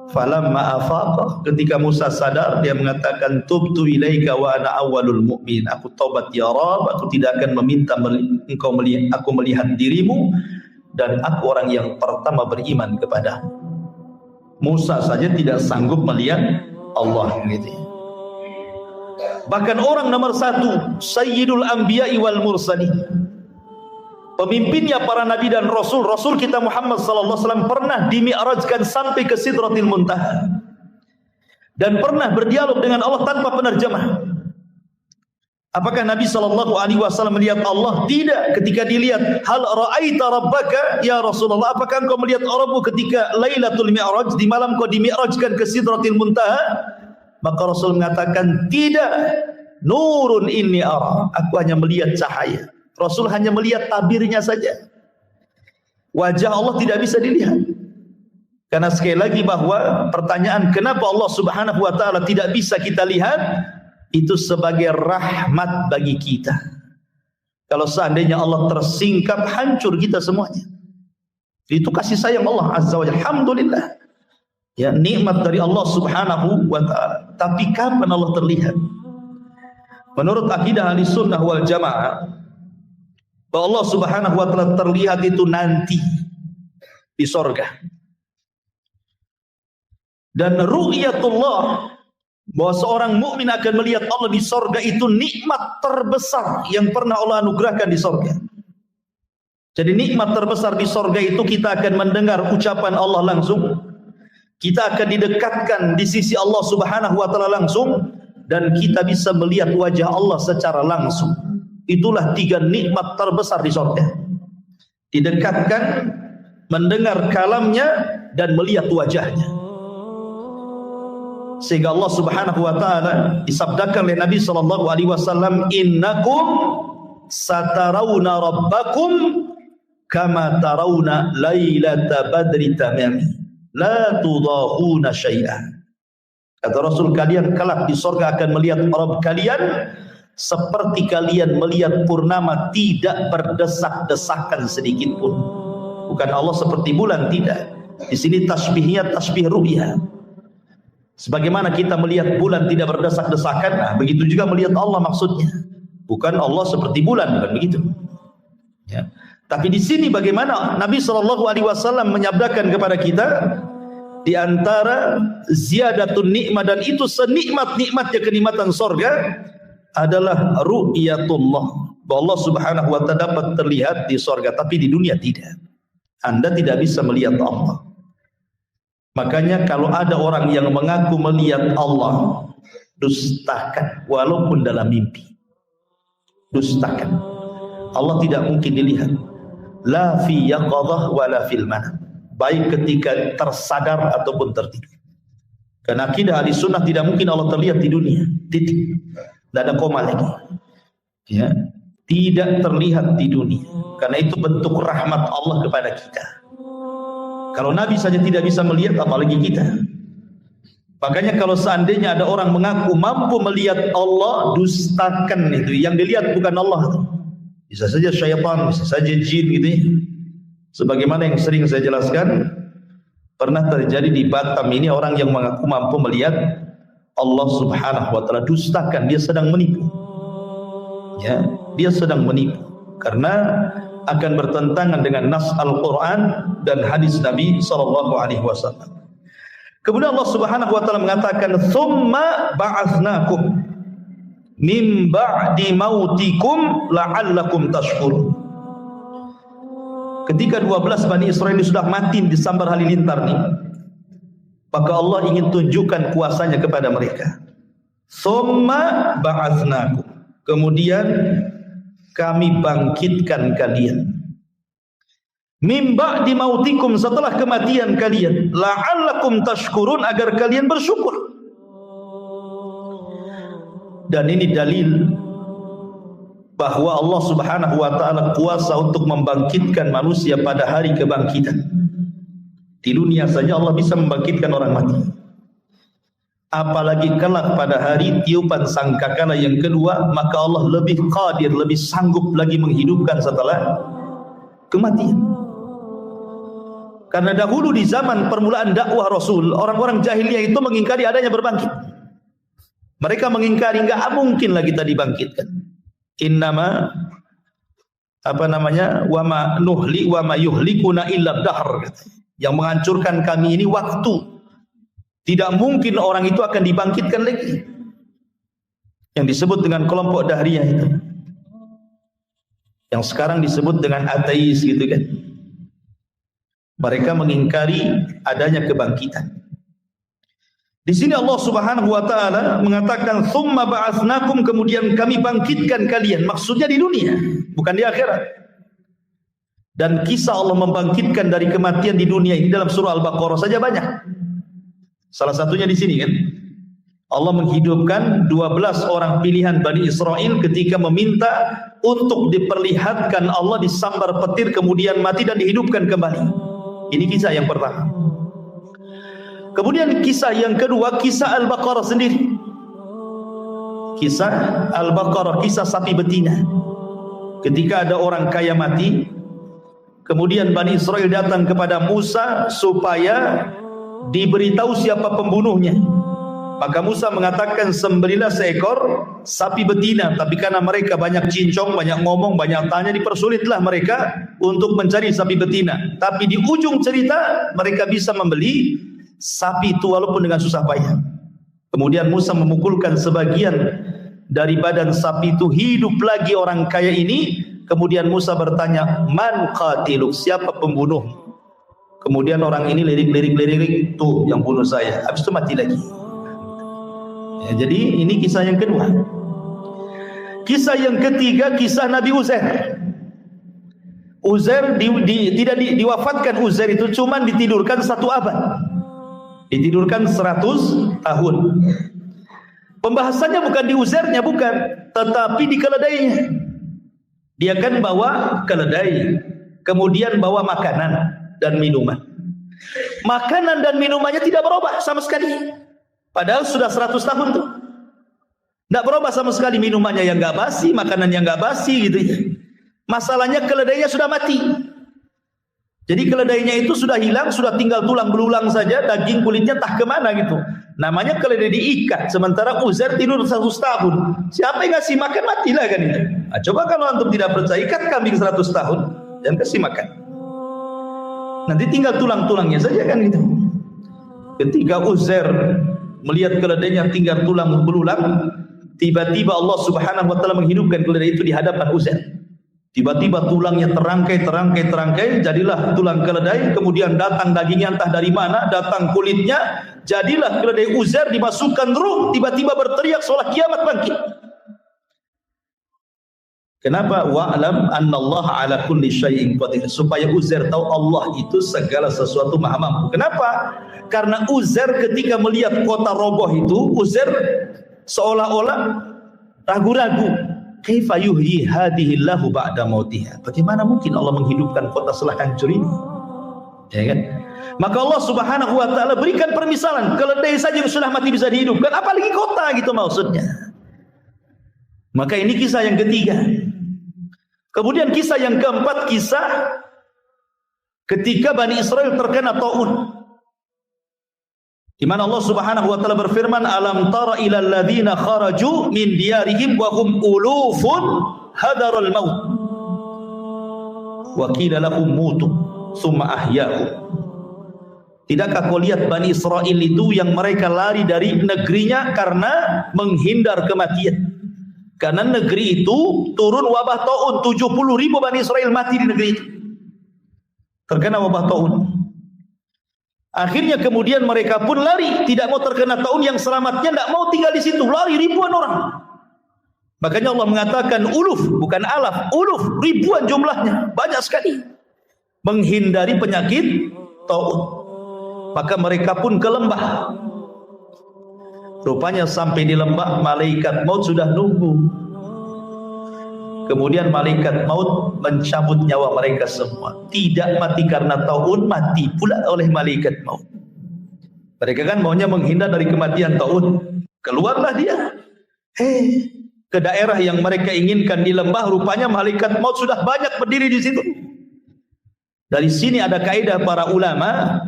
Falamma afaqa, ketika Musa sadar, dia mengatakan, tubtu ilaika wa ana awwalul mu'min, aku taubat ya Rabb, aku tidak akan meminta engkau melihat, aku melihat dirimu, dan aku orang yang pertama beriman kepada. Musa saja tidak sanggup melihat Allah gitu. Bahkan orang nomor satu, Sayyidul Anbiya'i wal Mursalin, pemimpinnya para nabi dan rasul, Rasul kita Muhammad sallallahu alaihi wasallam pernah dimi'rajkan sampai ke Sidratil Muntaha dan pernah berdialog dengan Allah tanpa penerjemah. Apakah Nabi sallallahu alaihi wasallam melihat Allah? Tidak. Ketika dilihat, hal ra'aita rabbaka ya Rasulullah, apakah engkau melihat Rabbmu ketika Lailatul Mi'raj, di malam kau dimi'rajkan ke Sidratil Muntaha? Maka Rasul mengatakan, tidak, nurun inni ara, aku hanya melihat cahaya. Rasul hanya melihat tabirnya saja. Wajah Allah tidak bisa dilihat. Karena sekali lagi bahwa pertanyaan kenapa Allah Subhanahu wa taala tidak bisa kita lihat, itu sebagai rahmat bagi kita. Kalau seandainya Allah tersingkap, hancur kita semuanya. Itu kasih sayang Allah Azza wa Jalla. Alhamdulillah. Ya, nikmat dari Allah Subhanahu wa taala. Tapi kapan Allah terlihat? Menurut akidah Ahlussunnah wal Jamaah, bahwa Allah Subhanahu wa taala terlihat itu nanti di sorga. Dan ru'yatullah, bahwa seorang mukmin akan melihat Allah di sorga, itu nikmat terbesar yang pernah Allah anugerahkan di sorga. Jadi nikmat terbesar di sorga itu kita akan mendengar ucapan Allah langsung, kita akan didekatkan di sisi Allah Subhanahu wa taala langsung, dan kita bisa melihat wajah Allah secara langsung. Itulah 3 nikmat terbesar di surga. Didekatkan, mendengar kalamnya, dan melihat wajahnya. Sehingga Allah Subhanahu wa taala disabdakan oleh Nabi sallallahu alaihi wasallam, "Innakum satarawna rabbakum kama tarawna lailata badri tamami la tudahuna syai'an." Kata Rasul, kalian kelak di surga akan melihat Rabb kalian seperti kalian melihat purnama, tidak berdesak-desakan sedikit pun. Bukan Allah seperti bulan, tidak. Di sini tasbihnya tasbih ru'yah. Sebagaimana kita melihat bulan tidak berdesak-desakan, nah begitu juga melihat Allah maksudnya. Bukan Allah seperti bulan, bukan begitu. Ya. Tapi di sini bagaimana Nabi SAW menyabdakan kepada kita, di antara ziyadatun nikmat, dan itu senikmat-nikmatnya kenikmatan surga adalah ru'yatullah. Bahwa Allah Subhanahu wa taala dapat terlihat di surga, tapi di dunia tidak. Anda tidak bisa melihat Allah. Makanya kalau ada orang yang mengaku melihat Allah, dustakan walaupun dalam mimpi. Dustakan. Allah tidak mungkin dilihat. La fi yaqadhah wa la fil manam. Baik ketika tersadar ataupun tertidur. Karena akidah ahli sunnah tidak mungkin Allah terlihat di dunia. Titik. Tidak ada koma lagi. Ya. Tidak terlihat di dunia. Karena itu bentuk rahmat Allah kepada kita. Kalau Nabi saja tidak bisa melihat, apalagi kita. Makanya kalau seandainya ada orang mengaku mampu melihat Allah, dustakan itu. Yang dilihat bukan Allah. Bisa saja syaitan, bisa saja jin gitu ya. Sebagaimana yang sering saya jelaskan, pernah terjadi di Batam ini orang yang mengaku mampu melihat Allah Subhanahu wa taala, dustakan, dia sedang menipu. Ya, dia sedang menipu karena akan bertentangan dengan nas Al-Qur'an dan hadis Nabi sallallahu alaihi wasallam. Kemudian Allah Subhanahu wa taala mengatakan, "Tsumma ba'atsnakum min ba'di mautikum la'allakum tashkurun." Ketika 12 Bani Israel ini sudah mati di sambar halilintar nih, maka Allah ingin tunjukkan kuasanya kepada mereka. Tsumma ba'atsnakum, kemudian kami bangkitkan kalian. Min ba'di mautikum, setelah kematian kalian, la'allakum tashkurun, agar kalian bersyukur. Dan ini dalil bahwa Allah Subhanahu wa taala kuasa untuk membangkitkan manusia pada hari kebangkitan. Di dunia saja Allah bisa membangkitkan orang mati. Apalagi kelak pada hari tiupan sangkakala yang kedua, maka Allah lebih qadir, lebih sanggup lagi menghidupkan setelah kematian. Karena dahulu di zaman permulaan dakwah Rasul, orang-orang jahiliyah itu mengingkari adanya berbangkit. Mereka mengingkari, enggak mungkin lagi kita dibangkitkan. Innama wa ma nuhli wa ma yuhlikuna illa dahr. Yang menghancurkan kami ini waktu. Tidak mungkin orang itu akan dibangkitkan lagi. Yang disebut dengan kelompok Dahriyah itu, yang sekarang disebut dengan ateis gitu kan. Mereka mengingkari adanya kebangkitan. Di sini Allah Subhanahu wa taala mengatakan, "Tsumma ba'atsnakum", kemudian kami bangkitkan kalian. Maksudnya di dunia, bukan di akhirat. Dan kisah Allah membangkitkan dari kematian di dunia ini dalam surah Al-Baqarah saja banyak. Salah satunya di sini kan, Allah menghidupkan 12 orang pilihan Bani Israel ketika meminta untuk diperlihatkan Allah disambar petir kemudian mati dan dihidupkan kembali. Ini kisah yang pertama. Kemudian kisah yang kedua, kisah Al-Baqarah sendiri. Kisah Al-Baqarah, kisah sapi betina. Ketika ada orang kaya mati, kemudian Bani Israel datang kepada Musa supaya diberitahu siapa pembunuhnya. Maka Musa mengatakan, sembelilah seekor sapi betina. Tapi karena mereka banyak cincong, banyak ngomong, banyak tanya, dipersulitlah mereka untuk mencari sapi betina. Tapi di ujung cerita mereka bisa membeli sapi itu walaupun dengan susah payah. Kemudian Musa memukulkan sebagian dari badan sapi itu, hidup lagi orang kaya ini. Kemudian Musa bertanya, "Man qatiluk?" Siapa pembunuh? Kemudian orang ini lirik, tuh yang bunuh saya. Habis itu mati lagi. Ya, jadi ini kisah yang kedua. Kisah yang ketiga, kisah Nabi Uzair. Uzair tidak diwafatkan. Uzair itu cuma ditidurkan 1 abad. Ditidurkan 100 tahun. Pembahasannya bukan di Uzairnya, bukan, tetapi di keledainya. Dia kan bawa keledai, kemudian bawa makanan dan minuman. Makanan dan minumannya tidak berubah sama sekali. Padahal sudah 100 tahun tuh. Tidak berubah sama sekali, minumannya yang nggak basi, makanan yang nggak basi gitu ya. Masalahnya keledainya sudah mati. Jadi keledainya itu sudah hilang, sudah tinggal tulang belulang saja, daging kulitnya tak kemana gitu. Namanya keledai diikat. Sementara Uzair tidur 100 tahun. Siapa yang ngasih makan, matilah kan itu. Nah, coba kalau antum tidak percaya, ikat kambing 100 tahun dan kasih makan. Nanti tinggal tulang-tulangnya saja kan gitu. Ketika Uzair melihat keledainya tinggal tulang belulang, tiba-tiba Allah Subhanahu wa taala menghidupkan keledai itu di hadapan Uzair. Tiba-tiba tulangnya terangkai, jadilah tulang keledai, kemudian datang dagingnya entah dari mana, datang kulitnya, jadilah keledai Uzair, dimasukkan ruh, tiba-tiba berteriak seolah kiamat bangkit. Kenapa? Wa'lam annallaha ala kulli syai'in qadir. Supaya Uzair tahu Allah itu segala sesuatu maha mampu. Kenapa? Karena Uzair ketika melihat kota roboh itu, Uzair seolah-olah ragu-ragu. Kaifa yuhyi hadhillahu ba'da mautiha? Bagaimana mungkin Allah menghidupkan kota setelah hancur ini? Ya kan? Maka Allah Subhanahu wa taala berikan permisalan, keledai saja yang sudah mati bisa dihidupkan, apalagi kota gitu maksudnya. Maka ini kisah yang ketiga. Kemudian kisah yang keempat, kisah ketika Bani Israel terkena taun. Di mana Allah Subhanahu wa taala berfirman, alam tara ilal ladzina kharaju min diyarihim wa hum ulufun hadarul maut wa qila lahum mutu tsumma ahya'u. Tidakkah kau lihat Bani Israel itu yang mereka lari dari negerinya karena menghindar kematian? Karena negeri itu turun wabah taun, 70.000 Bani Israel mati di negeri itu terkena wabah taun. Akhirnya kemudian mereka pun lari, tidak mau terkena taun, yang selamatnya tidak mau tinggal di situ, lari ribuan orang. Makanya Allah mengatakan uluf, bukan alaf, uluf, ribuan jumlahnya, banyak sekali, menghindari penyakit taun. Maka mereka pun ke lembah. Rupanya sampai di lembah, malaikat maut sudah nunggu. Kemudian malaikat maut mencabut nyawa mereka semua. Tidak mati karena taun, mati pula oleh malaikat maut. Mereka kan maunya menghindar dari kematian taun. Keluarlah dia. Ke daerah yang mereka inginkan di lembah, rupanya malaikat maut sudah banyak berdiri di situ. Dari sini ada kaidah para ulama,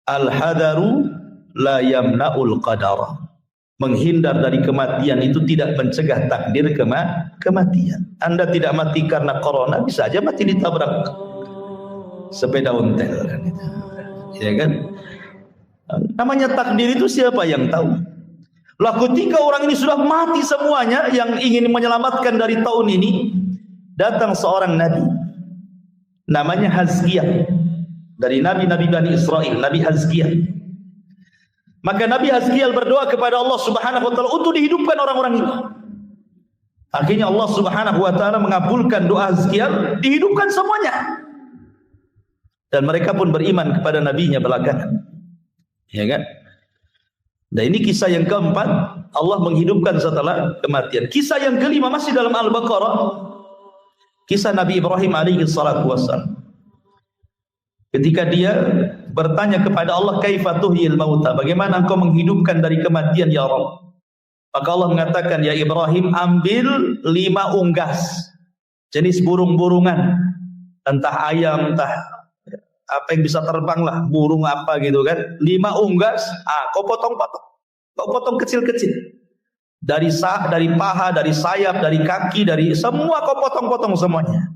al-hadaru la yamna'ul qadara. Menghindar dari kematian itu tidak mencegah takdir kematian. Anda tidak mati karena corona, bisa aja mati ditabrak sepeda ontel kan, ya kan? Namanya takdir itu siapa yang tahu? Lah ketika orang ini sudah mati semuanya, yang ingin menyelamatkan dari tahun ini, datang seorang nabi namanya Hazkiyah, dari nabi-nabi Bani Israel, Nabi Hazkiyah. Maka Nabi Hazkiyah berdoa kepada Allah Subhanahu wa taala untuk dihidupkan orang-orang ini. Akhirnya Allah Subhanahu wa taala mengabulkan doa Hazkiyah, dihidupkan semuanya. Dan mereka pun beriman kepada nabinya belakangan. Ya kan? Nah, ini kisah yang keempat, Allah menghidupkan setelah kematian. Kisah yang kelima masih dalam Al-Baqarah. Kisah Nabi Ibrahim alaihi salatu wassalam. Ketika dia bertanya kepada Allah, kaifa tuhyil mauta, bagaimana engkau menghidupkan dari kematian ya Rabb? Maka Allah mengatakan, ya Ibrahim, ambil 5 unggas jenis burung-burungan, entah ayam, entah apa yang bisa terbang lah, burung apa gitu kan, 5 unggas, kau potong-potong, kau potong kecil-kecil, dari paha, dari sayap, dari kaki, dari semua kau potong-potong semuanya.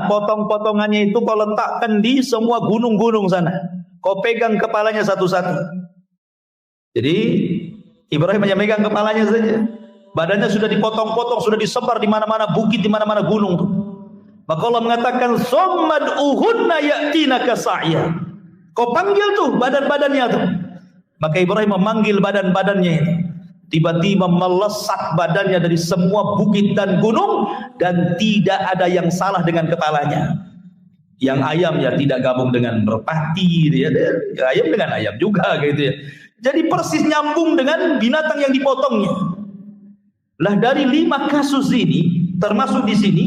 Potong-potongannya itu kau letakkan di semua gunung-gunung sana. Kau pegang kepalanya satu-satu. Jadi Ibrahim hanya megang kepalanya saja. Badannya sudah dipotong-potong, sudah disebar di mana-mana bukit, di mana-mana gunung tuh. Maka Allah mengatakan, "Summad'uhunna ya'tinaka sa'ya." Kau panggil tuh badan-badannya tuh. Maka Ibrahim memanggil badan-badannya itu. tiba-tiba melesat badannya dari semua bukit dan gunung, dan tidak ada yang salah dengan kepalanya. Yang ayam ya tidak gabung dengan merpati, ya, ayam dengan ayam juga gitu ya. Jadi persis nyambung dengan binatang yang dipotongnya. Lah dari 5 kasus ini, termasuk di sini,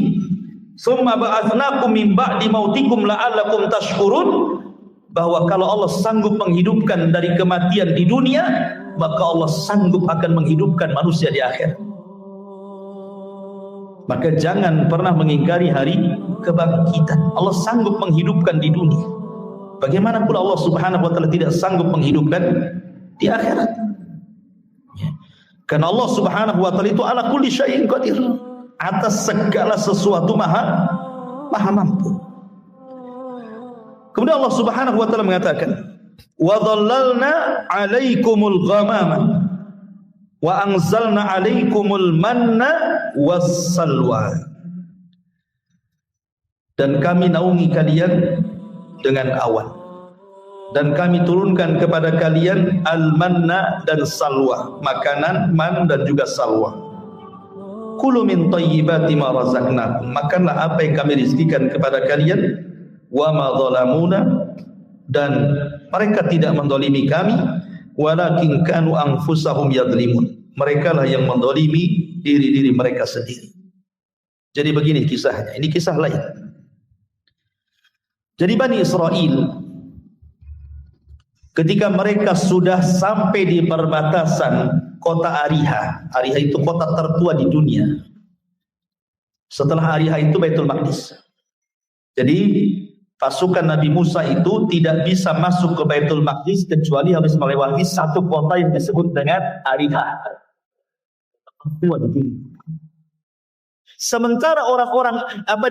summa ba'atsnakum min ba'di mautikum la'allakum tashkurun, bahwa kalau Allah sanggup menghidupkan dari kematian di dunia, maka Allah sanggup akan menghidupkan manusia di akhir. Maka jangan pernah mengingkari hari kebangkitan. Allah sanggup menghidupkan di dunia. Bagaimana pula Allah Subhanahu wa taala tidak sanggup menghidupkan di akhirat? Karena Allah Subhanahu wa taala itu ala kulli syai'in qadir. Atas segala sesuatu maha mampu. Kemudian Allah Subhanahu wa taala mengatakan, "Wa dhallalna 'alaikumul ghamama wa anzalna 'alaikumul manna wassalwa." Dan kami naungi kalian dengan awan, dan kami turunkan kepada kalian al-manna dan salwa, makanan man dan juga salwa. Kulu min thayyibati ma razaqnakum, makanlah apa yang kami rizkikan kepada kalian. Wa ma zalamuna, dan mereka tidak mendolimi kami, walakin kanu anfusahum yadlimun, mereka lah yang mendolimi diri-diri mereka sendiri. Jadi begini kisahnya, ini kisah lain. Jadi Bani Israel ketika mereka sudah sampai di perbatasan kota Ariha. Ariha itu kota tertua di dunia. Setelah Ariha itu Baitul Maqdis. Jadi pasukan Nabi Musa itu tidak bisa masuk ke Baitul Maqdis kecuali harus melewati satu kota yang disebut dengan Ariha. Sementara orang-orang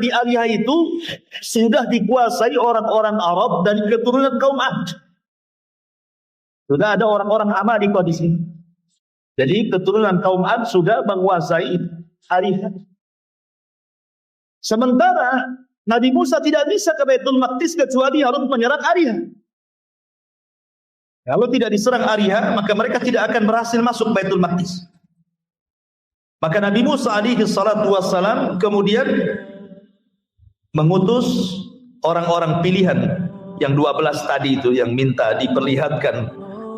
di Ariha itu sudah dikuasai orang-orang Arab dan keturunan kaum Ad. Sudah ada orang-orang Amalika di sini. Jadi keturunan kaum Ad sudah menguasai Ariha. Sementara Nabi Musa tidak bisa ke Baitul Maqdis kecuali harus menyerang Ariha. Kalau tidak diserang Ariha, maka mereka tidak akan berhasil masuk Baitul Maqdis. Maka Nabi Musa alaihi salatu wassalam kemudian mengutus orang-orang pilihan yang 12 tadi itu, yang minta diperlihatkan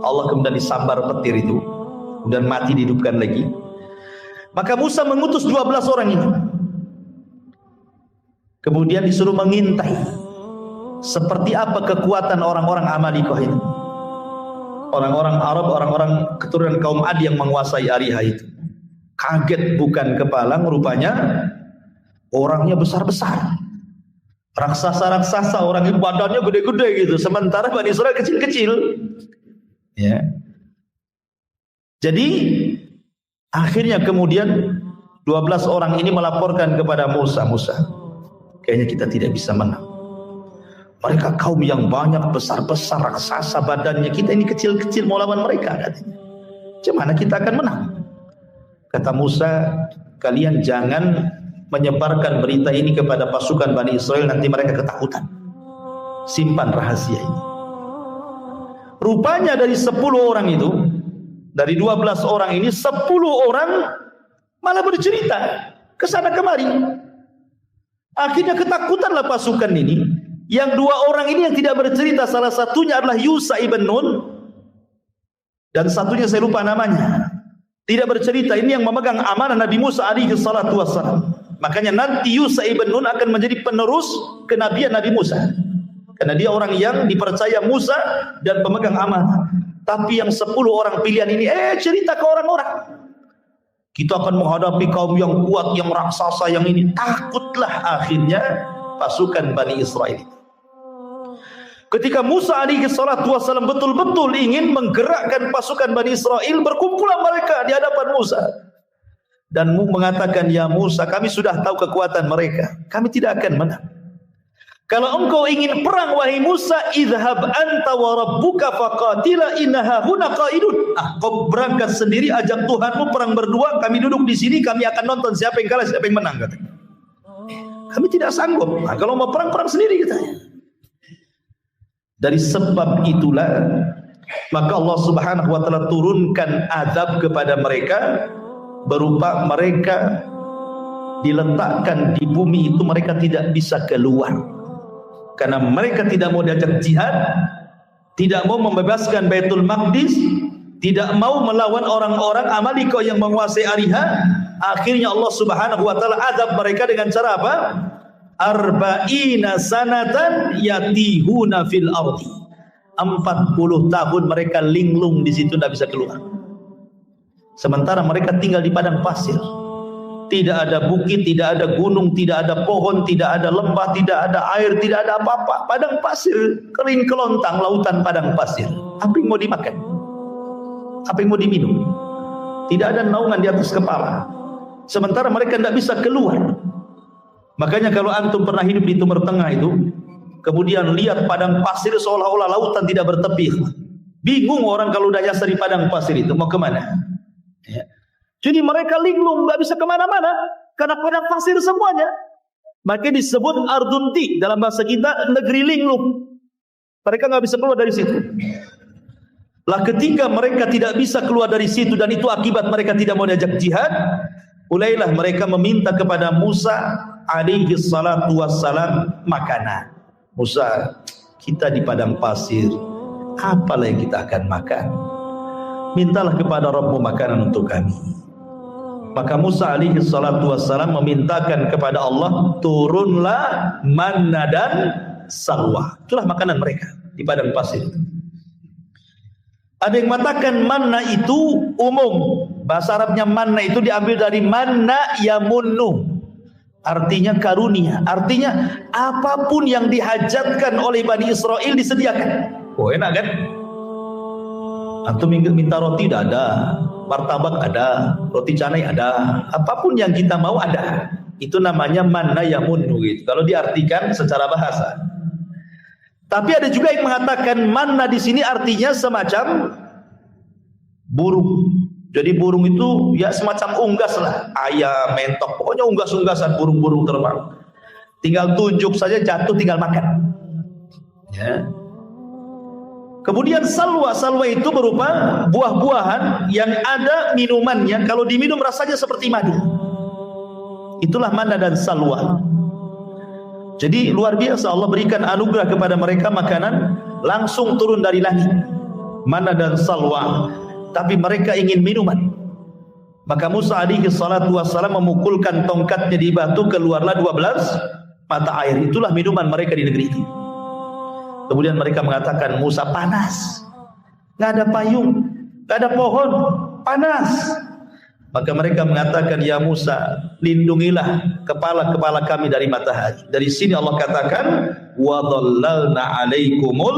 Allah, kemudian disambar petir itu, kemudian mati dihidupkan lagi. Maka Musa mengutus 12 orang itu. Kemudian disuruh mengintai seperti apa kekuatan orang-orang Amalika itu, orang-orang Arab, orang-orang keturunan kaum Ad yang menguasai Ariha itu. Kaget bukan kepalang, rupanya orangnya besar-besar, raksasa-raksasa, orang itu badannya gede-gede gitu, sementara Bani Israel kecil-kecil. Ya. Jadi akhirnya kemudian 12 orang ini melaporkan kepada Musa, kayaknya kita tidak bisa menang. Mereka kaum yang banyak, besar-besar, raksasa badannya, kita ini kecil-kecil mau lawan mereka, katanya. Gimana kita akan menang? Kata Musa, kalian jangan menyebarkan berita ini kepada pasukan Bani Israel, nanti mereka ketakutan. Simpan rahasia ini. Rupanya dari 10 orang itu, dari 12 orang ini, 10 orang malah bercerita ke sana kemari. Akhirnya ketakutanlah pasukan ini. Yang 2 orang ini yang tidak bercerita, salah satunya adalah Yusha ibn Nun, dan satunya saya lupa namanya. Tidak bercerita, ini yang memegang amanah Nabi Musa alaihi salatu wassalam. Makanya nanti Yusha ibn Nun akan menjadi penerus kenabian Nabi Musa. Karena dia orang yang dipercaya Musa dan pemegang amanah. Tapi yang 10 orang pilihan ini cerita ke orang-orang, kita akan menghadapi kaum yang kuat, yang raksasa, yang ini. Takutlah akhirnya pasukan Bani Israel. Ketika Musa alaihi salatu wassalam betul-betul ingin menggerakkan pasukan Bani Israel, berkumpulan mereka di hadapan Musa dan mengatakan, ya Musa, kami sudah tahu kekuatan mereka, kami tidak akan menang. Kalau engkau ingin perang, wahai Musa, idhhab anta wa rabbuka faqatila innaha huna qaidun. Kau berangkat sendiri, ajak Tuhanmu perang berdua, kami duduk di sini, kami akan nonton siapa yang kalah, siapa yang menang, katanya. Kami tidak sanggup. Kalau mau perang, perang sendiri, katanya. Dari sebab itulah maka Allah Subhanahu wa taala turunkan azab kepada mereka berupa mereka diletakkan di bumi itu, mereka tidak bisa keluar karena mereka tidak mau diajak jihad, tidak mau membebaskan Baitul Maqdis, tidak mau melawan orang-orang Amalika yang menguasai Ariha. Akhirnya Allah Subhanahu wa taala azab mereka dengan cara apa? Arba'ina sanatan yatihuna fil ardi. 40 tahun mereka linglung di situ, tidak bisa keluar. Sementara mereka tinggal di padang pasir. Tidak ada bukit, tidak ada gunung, tidak ada pohon, tidak ada lembah, tidak ada air, tidak ada apa-apa. Padang pasir, kering kelontang, lautan padang pasir. Apa yang mau dimakan? Apa yang mau diminum? Tidak ada naungan di atas kepala. Sementara mereka tidak bisa keluar. Makanya kalau antum pernah hidup di Timur Tengah itu, kemudian lihat padang pasir seolah-olah lautan tidak bertepi, bingung orang kalau udah nyasar di padang pasir itu mau kemana ya. Jadi mereka linglung, nggak bisa kemana-mana karena padang pasir semuanya. Maka disebut ardunti, dalam bahasa kita negeri linglung. Mereka nggak bisa keluar dari situ. Lah ketika mereka tidak bisa keluar dari situ dan itu akibat mereka tidak mau diajak jihad, mulailah mereka meminta kepada Musa alaihi salatu wassalam makanan. Musa, kita di padang pasir, apalah yang kita akan makan? Mintalah kepada Rabbmu makanan untuk kami. Maka Musa alaihi salatu wassalam memintakan kepada Allah, turunlah manna dan salwa. Itulah makanan mereka di padang pasir. Ada yang mengatakan manna itu umum. Bahasa Arabnya manna itu diambil dari manna yamunnu. Artinya karunia, artinya apapun yang dihajatkan oleh Bani Israel disediakan. Oh enak kan? Antum minta roti tidak ada, martabak ada, roti canai ada, apapun yang kita mau ada. Itu namanya manna yamunnu gitu, kalau diartikan secara bahasa. Tapi ada juga yang mengatakan manna di sini artinya semacam burung. Jadi burung itu ya semacam unggas lah, ayam, mentok, pokoknya unggas-unggasan burung-burung terbang. Tinggal tunjuk saja jatuh, tinggal makan. Ya. Kemudian salwa, salwa itu berupa buah-buahan yang ada minumannya. Kalau diminum rasanya seperti madu. Itulah manna dan salwa. Jadi luar biasa Allah berikan anugerah kepada mereka makanan langsung turun dari langit. Manna dan salwa. Tapi mereka ingin minuman. Maka Musa alaihi salatu wassalam memukulkan tongkatnya di batu, keluarlah 12 mata air. Itulah minuman mereka di negeri itu. Kemudian mereka mengatakan, Musa panas, nggak ada payung, nggak ada pohon, panas. Maka mereka mengatakan, ya Musa, lindungilah kepala-kepala kami dari matahari. Dari sini Allah katakan, wa dhallalna alaikumul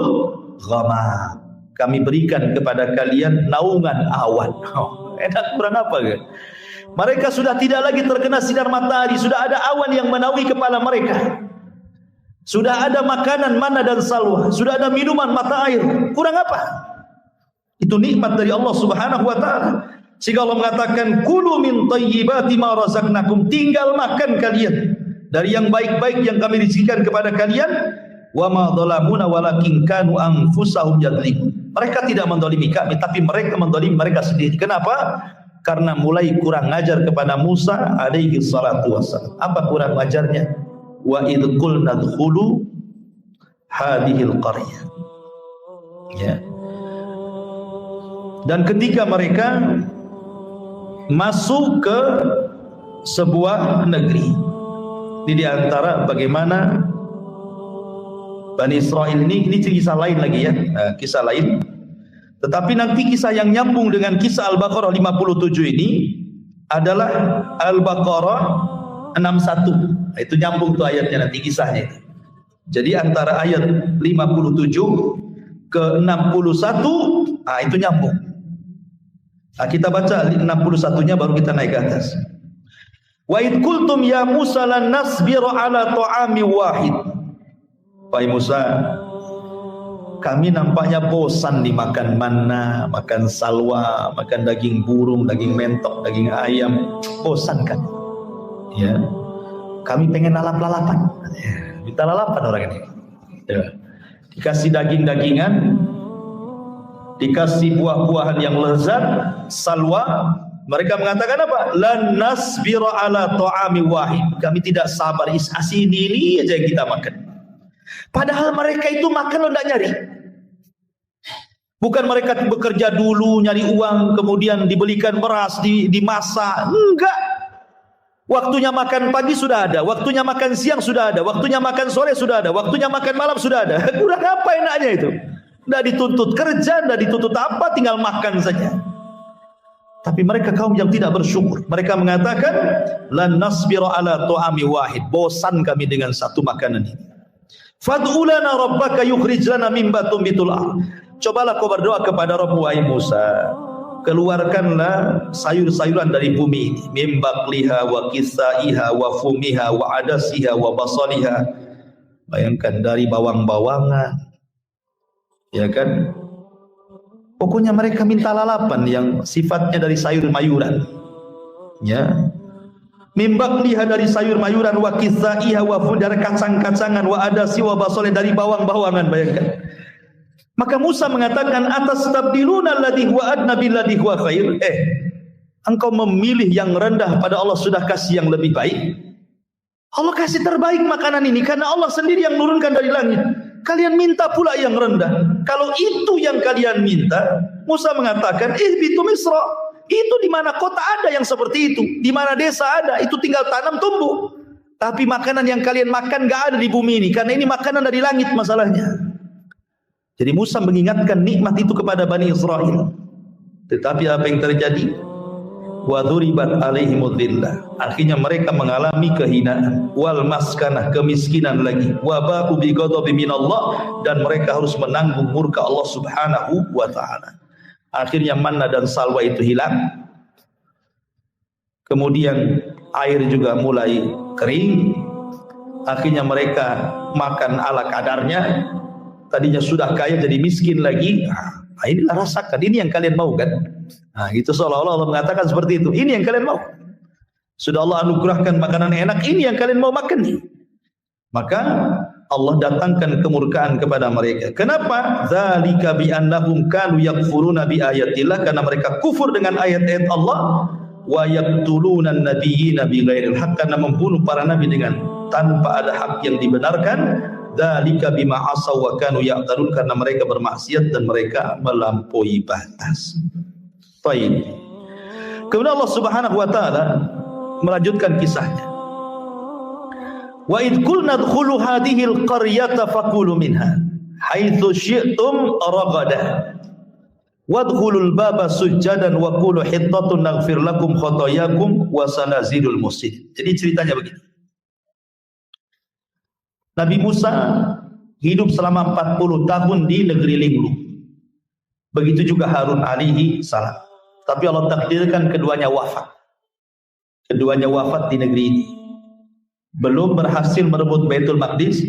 ghamam. Kami berikan kepada kalian naungan awan. Oh, enak kurang apa kan? Mereka sudah tidak lagi terkena sinar matahari, sudah ada awan yang menaungi kepala mereka. Sudah ada makanan manna dan salwa, sudah ada minuman mata air. Kurang apa? Itu nikmat dari Allah Subhanahu wa taala. Sehingga Allah mengatakan, "Kulu min thayyibati ma razaqnakum." Tinggal makan kalian dari yang baik-baik yang kami rizkikan kepada kalian. Wa ma dhalamuna walakin kanu anfusahum yadhlimun. Mereka tidak mendolimi kami, tapi mereka mendolimi mereka sendiri. Kenapa? Karena mulai kurang ngajar kepada Musa alaihi salatu wassalam. Apa kurang ngajarnya? Wa idh qulna dkhulu hadhil qaryah. Ya. Dan ketika mereka masuk ke sebuah negeri, ini diantara bagaimana Bani Israel ini kisah lain lagi ya, kisah lain. Tetapi nanti kisah yang nyambung dengan kisah Al-Baqarah 57 ini adalah Al-Baqarah 61. Itu nyambung tuh ayatnya nanti kisahnya itu. Jadi antara ayat 57 ke 61, itu nyambung. Nah, kita baca 61-nya baru kita naik ke atas. Wa id qultum ya Musa lan nasbiru ala ta'ami wahid. Wahai Musa, kami nampaknya bosan dimakan manna, makan salwa, makan daging burung, daging mentok, daging ayam. Bosan kan? Ya. Kami pengen lalap-lalapan. Ya, minta lalapan orang ini. Ya. Dikasih daging-dagingan, dikasih buah-buahan yang lezat, salwa. Mereka mengatakan apa? Lan nasbira ala ta'ami wahid. Kami tidak sabar, ini aja yang kita makan. Padahal mereka itu makan lo tidak nyari. Bukan mereka bekerja dulu nyari uang, kemudian dibelikan beras, dimasak. Enggak. Waktunya makan pagi sudah ada, waktunya makan siang sudah ada, waktunya makan sore sudah ada, waktunya makan malam sudah ada. Kurang apa enaknya itu? Tidak dituntut kerja, tidak dituntut apa, tinggal makan saja. Tapi mereka kaum yang tidak bersyukur. Mereka mengatakan, lan nasbira ala ta'ami wahid. Bosan kami dengan satu makanan ini. Fad'u lana rabbaka yukhrij lana mimma tumbitul ardh. Cobalah kau berdoa kepada Rabb wahai Musa. Keluarkanlah sayur-sayuran dari bumi ini. Mim baqliha wa kisaiha wa fumiha wa adasiha wa basaliha. Bayangkan dari bawang-bawangan. Ya kan? Pokoknya mereka minta lalapan yang sifatnya dari sayur-mayuran. Ya. Mimbakliha dari sayur-mayuran, wa kisaiha wa fun dari kacang-kacangan, wa adasi wa basole dari bawang-bawangan, bayangkan. Maka Musa mengatakan, atastabdiluna alladhi huwa adna billadhi huwa khair. Engkau memilih yang rendah pada Allah sudah kasih yang lebih baik. Allah kasih terbaik makanan ini karena Allah sendiri yang nurunkan dari langit. Kalian minta pula yang rendah. Kalau itu yang kalian minta, Musa mengatakan, ihbitu Misra. Itu di mana kota ada yang seperti itu, di mana desa ada, itu tinggal tanam tumbuh. Tapi makanan yang kalian makan gak ada di bumi ini, karena ini makanan dari langit masalahnya. Jadi Musa mengingatkan nikmat itu kepada Bani Israel. Tetapi apa yang terjadi? Wa dhuribat alaihimud dhillah. Akhirnya mereka mengalami kehinaan, wal maskanah, kemiskinan lagi, wa ba'u bi ghadabi minallah, dan mereka harus menanggung murka Allah Subhanahu wa taala. Akhirnya manna dan salwa itu hilang. Kemudian air juga mulai kering. Akhirnya mereka makan ala kadarnya. Tadinya sudah kaya jadi miskin lagi. Nah, inilah rasakan, ini yang kalian mau kan? Nah, itu seolah-olah Allah mengatakan seperti itu. Ini yang kalian mau. Sudah Allah anugerahkan makanan enak, ini yang kalian mau makan nih. Maka Allah datangkan kemurkaan kepada mereka. Kenapa? Dzalika bi annahum kanu yakfuruna bi ayatillah, karena mereka kufur dengan ayat-ayat Allah, wa yaqtuluna an-nabiyina bi ghairil haqq, karena membunuh para nabi dengan tanpa ada hak yang dibenarkan. Dzalika bima asaw wa kanu ya'tadun, karena mereka bermaksiat dan mereka melampaui batas. Baik. Kemudian Allah Subhanahu wa taala melanjutkan kisahnya. Wa id qulna dkhulu hadhihi al-qaryata faqulu minha haitsu syi'tum ragada wadkhulul baba sujjadan wa qulu hittatun naghfir lakum khotoyakum wa sanazidul muhsinin. Jadi ceritanya begini. Nabi Musa hidup selama 40 tahun di negeri linglung. Begitu juga Harun alaihi salam. Tapi Allah takdirkan keduanya wafat. Keduanya wafat di negeri ini. Belum berhasil merebut Baitul Maqdis.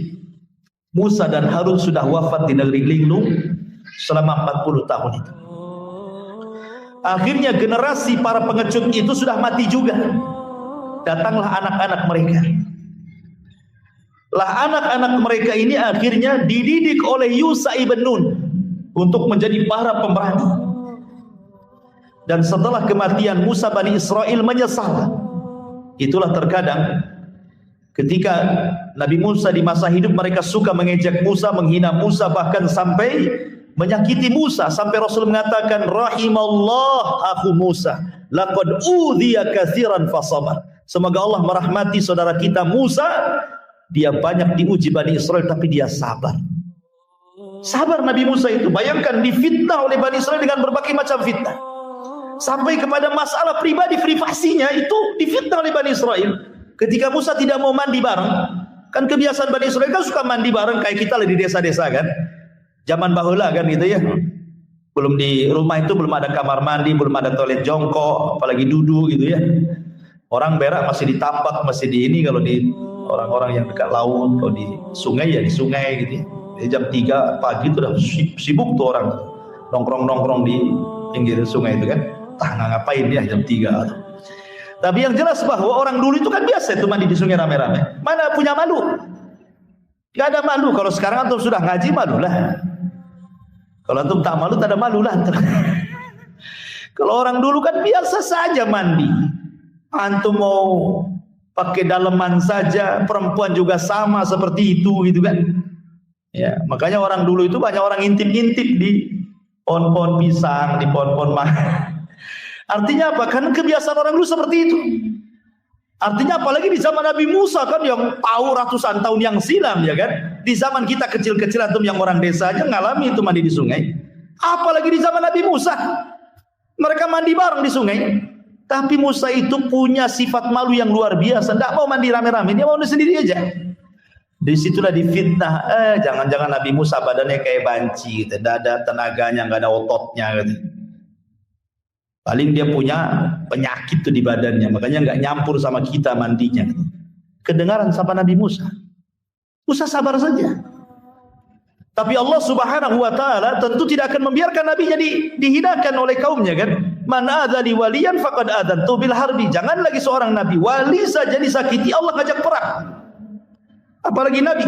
Musa dan Harun sudah wafat di negeri linglung selama 40 tahun itu. Akhirnya generasi para pengecut itu sudah mati juga. Datanglah anak-anak mereka. Lah anak-anak mereka ini akhirnya dididik oleh Yusha ibn Nun untuk menjadi para pemberani. Dan setelah kematian Musa, Bani Israel menyesal. Itulah terkadang ketika Nabi Musa di masa hidup mereka suka mengejek Musa, menghina Musa, bahkan sampai menyakiti Musa, sampai Rasul mengatakan rahimallah akhu Musa laqad udhiya katsiran fasabar. Semoga Allah merahmati saudara kita Musa. Dia banyak diuji Bani Israel tapi dia sabar. Sabar Nabi Musa itu. Bayangkan difitnah oleh Bani Israel dengan berbagai macam fitnah. Sampai kepada masalah pribadi privasinya itu difitnah oleh Bani Israel. Ketika Musa tidak mau mandi bareng. Kan kebiasaan Bani Israel kan suka mandi bareng kayak kita di desa-desa kan. Zaman bahula kan gitu ya. Belum di rumah itu belum ada kamar mandi, belum ada toilet jongkok, apalagi duduk gitu ya. Orang berak masih ditapak, masih di ini kalau di orang-orang yang dekat laut, kalau di sungai ya di sungai gitu ya. Jadi jam 3 pagi itu udah sibuk tuh orang nongkrong-nongkrong di pinggir sungai itu kan. Tah ngapain dia jam 3 tuh. Tapi yang jelas bahwa orang dulu itu kan biasa itu mandi di sungai rame-rame. Mana punya malu? Gak ada malu. Kalau sekarang atau sudah ngaji malu lah. Kalau antum tak malu, tak ada malu lah. Kalau orang dulu kan biasa saja mandi. Antum mau pakai daleman saja, perempuan juga sama seperti itu gitu kan. Ya, makanya orang dulu itu banyak orang intip-intip di pohon-pohon pisang, di pohon-pohon mangga. Artinya apa? Karena kebiasaan orang dulu seperti itu. Artinya apalagi di zaman Nabi Musa kan yang tahu ratusan tahun yang silam ya kan. Di zaman kita kecil-kecil antum yang orang desa aja ngalami itu mandi di sungai. Apalagi di zaman Nabi Musa. Mereka mandi bareng di sungai. Tapi Musa itu punya sifat malu yang luar biasa. Tidak mau mandi rame-rame, dia mau mandi sendiri aja. Disitulah difitnah. Jangan-jangan Nabi Musa badannya kayak banci, gitu. Tidak ada tenaganya, nggak ada ototnya. Gitu. Paling dia punya penyakit tuh di badannya, makanya nggak nyampur sama kita mandinya. Gitu. Kedengaran sama Nabi Musa. Musa sabar saja. Tapi Allah Subhanahu wa taala tentu tidak akan membiarkan nabinya dihinakan oleh kaumnya kan. Man adzali waliyan faqad adzantu bil harbi. Jangan lagi seorang nabi wali saja disakiti Allah ajak perang. Apalagi nabi.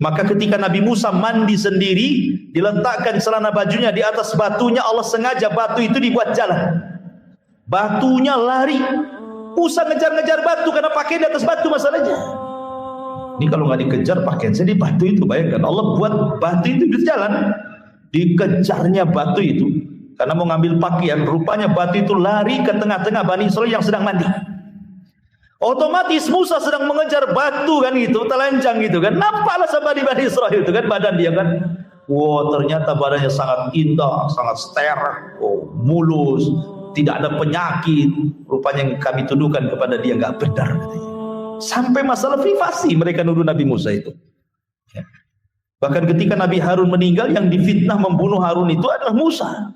Maka ketika Nabi Musa mandi sendiri, diletakkan celana bajunya di atas batunya, Allah sengaja batu itu dibuat jalan. Batunya lari. Musa ngejar-ngejar batu karena pakaian di atas batu masalahnya. Ini kalau nggak dikejar pakaian saya di batu itu, bayangkan Allah buat batu itu berjalan, dikejarnya batu itu karena mau ngambil pakaian. Rupanya batu itu lari ke tengah-tengah Bani Israil yang sedang mandi. Otomatis Musa sedang mengejar batu kan gitu, telanjang gitu kan. Nampaklah sama di Bani Israil itu kan badan dia kan. Wow, ternyata badannya sangat indah, sangat steril, mulus, tidak ada penyakit. Rupanya yang kami tuduhkan kepada dia nggak benar. Sampai masalah privasi mereka nuduh Nabi Musa itu. Ya. Bahkan ketika Nabi Harun meninggal, yang difitnah membunuh Harun itu adalah Musa.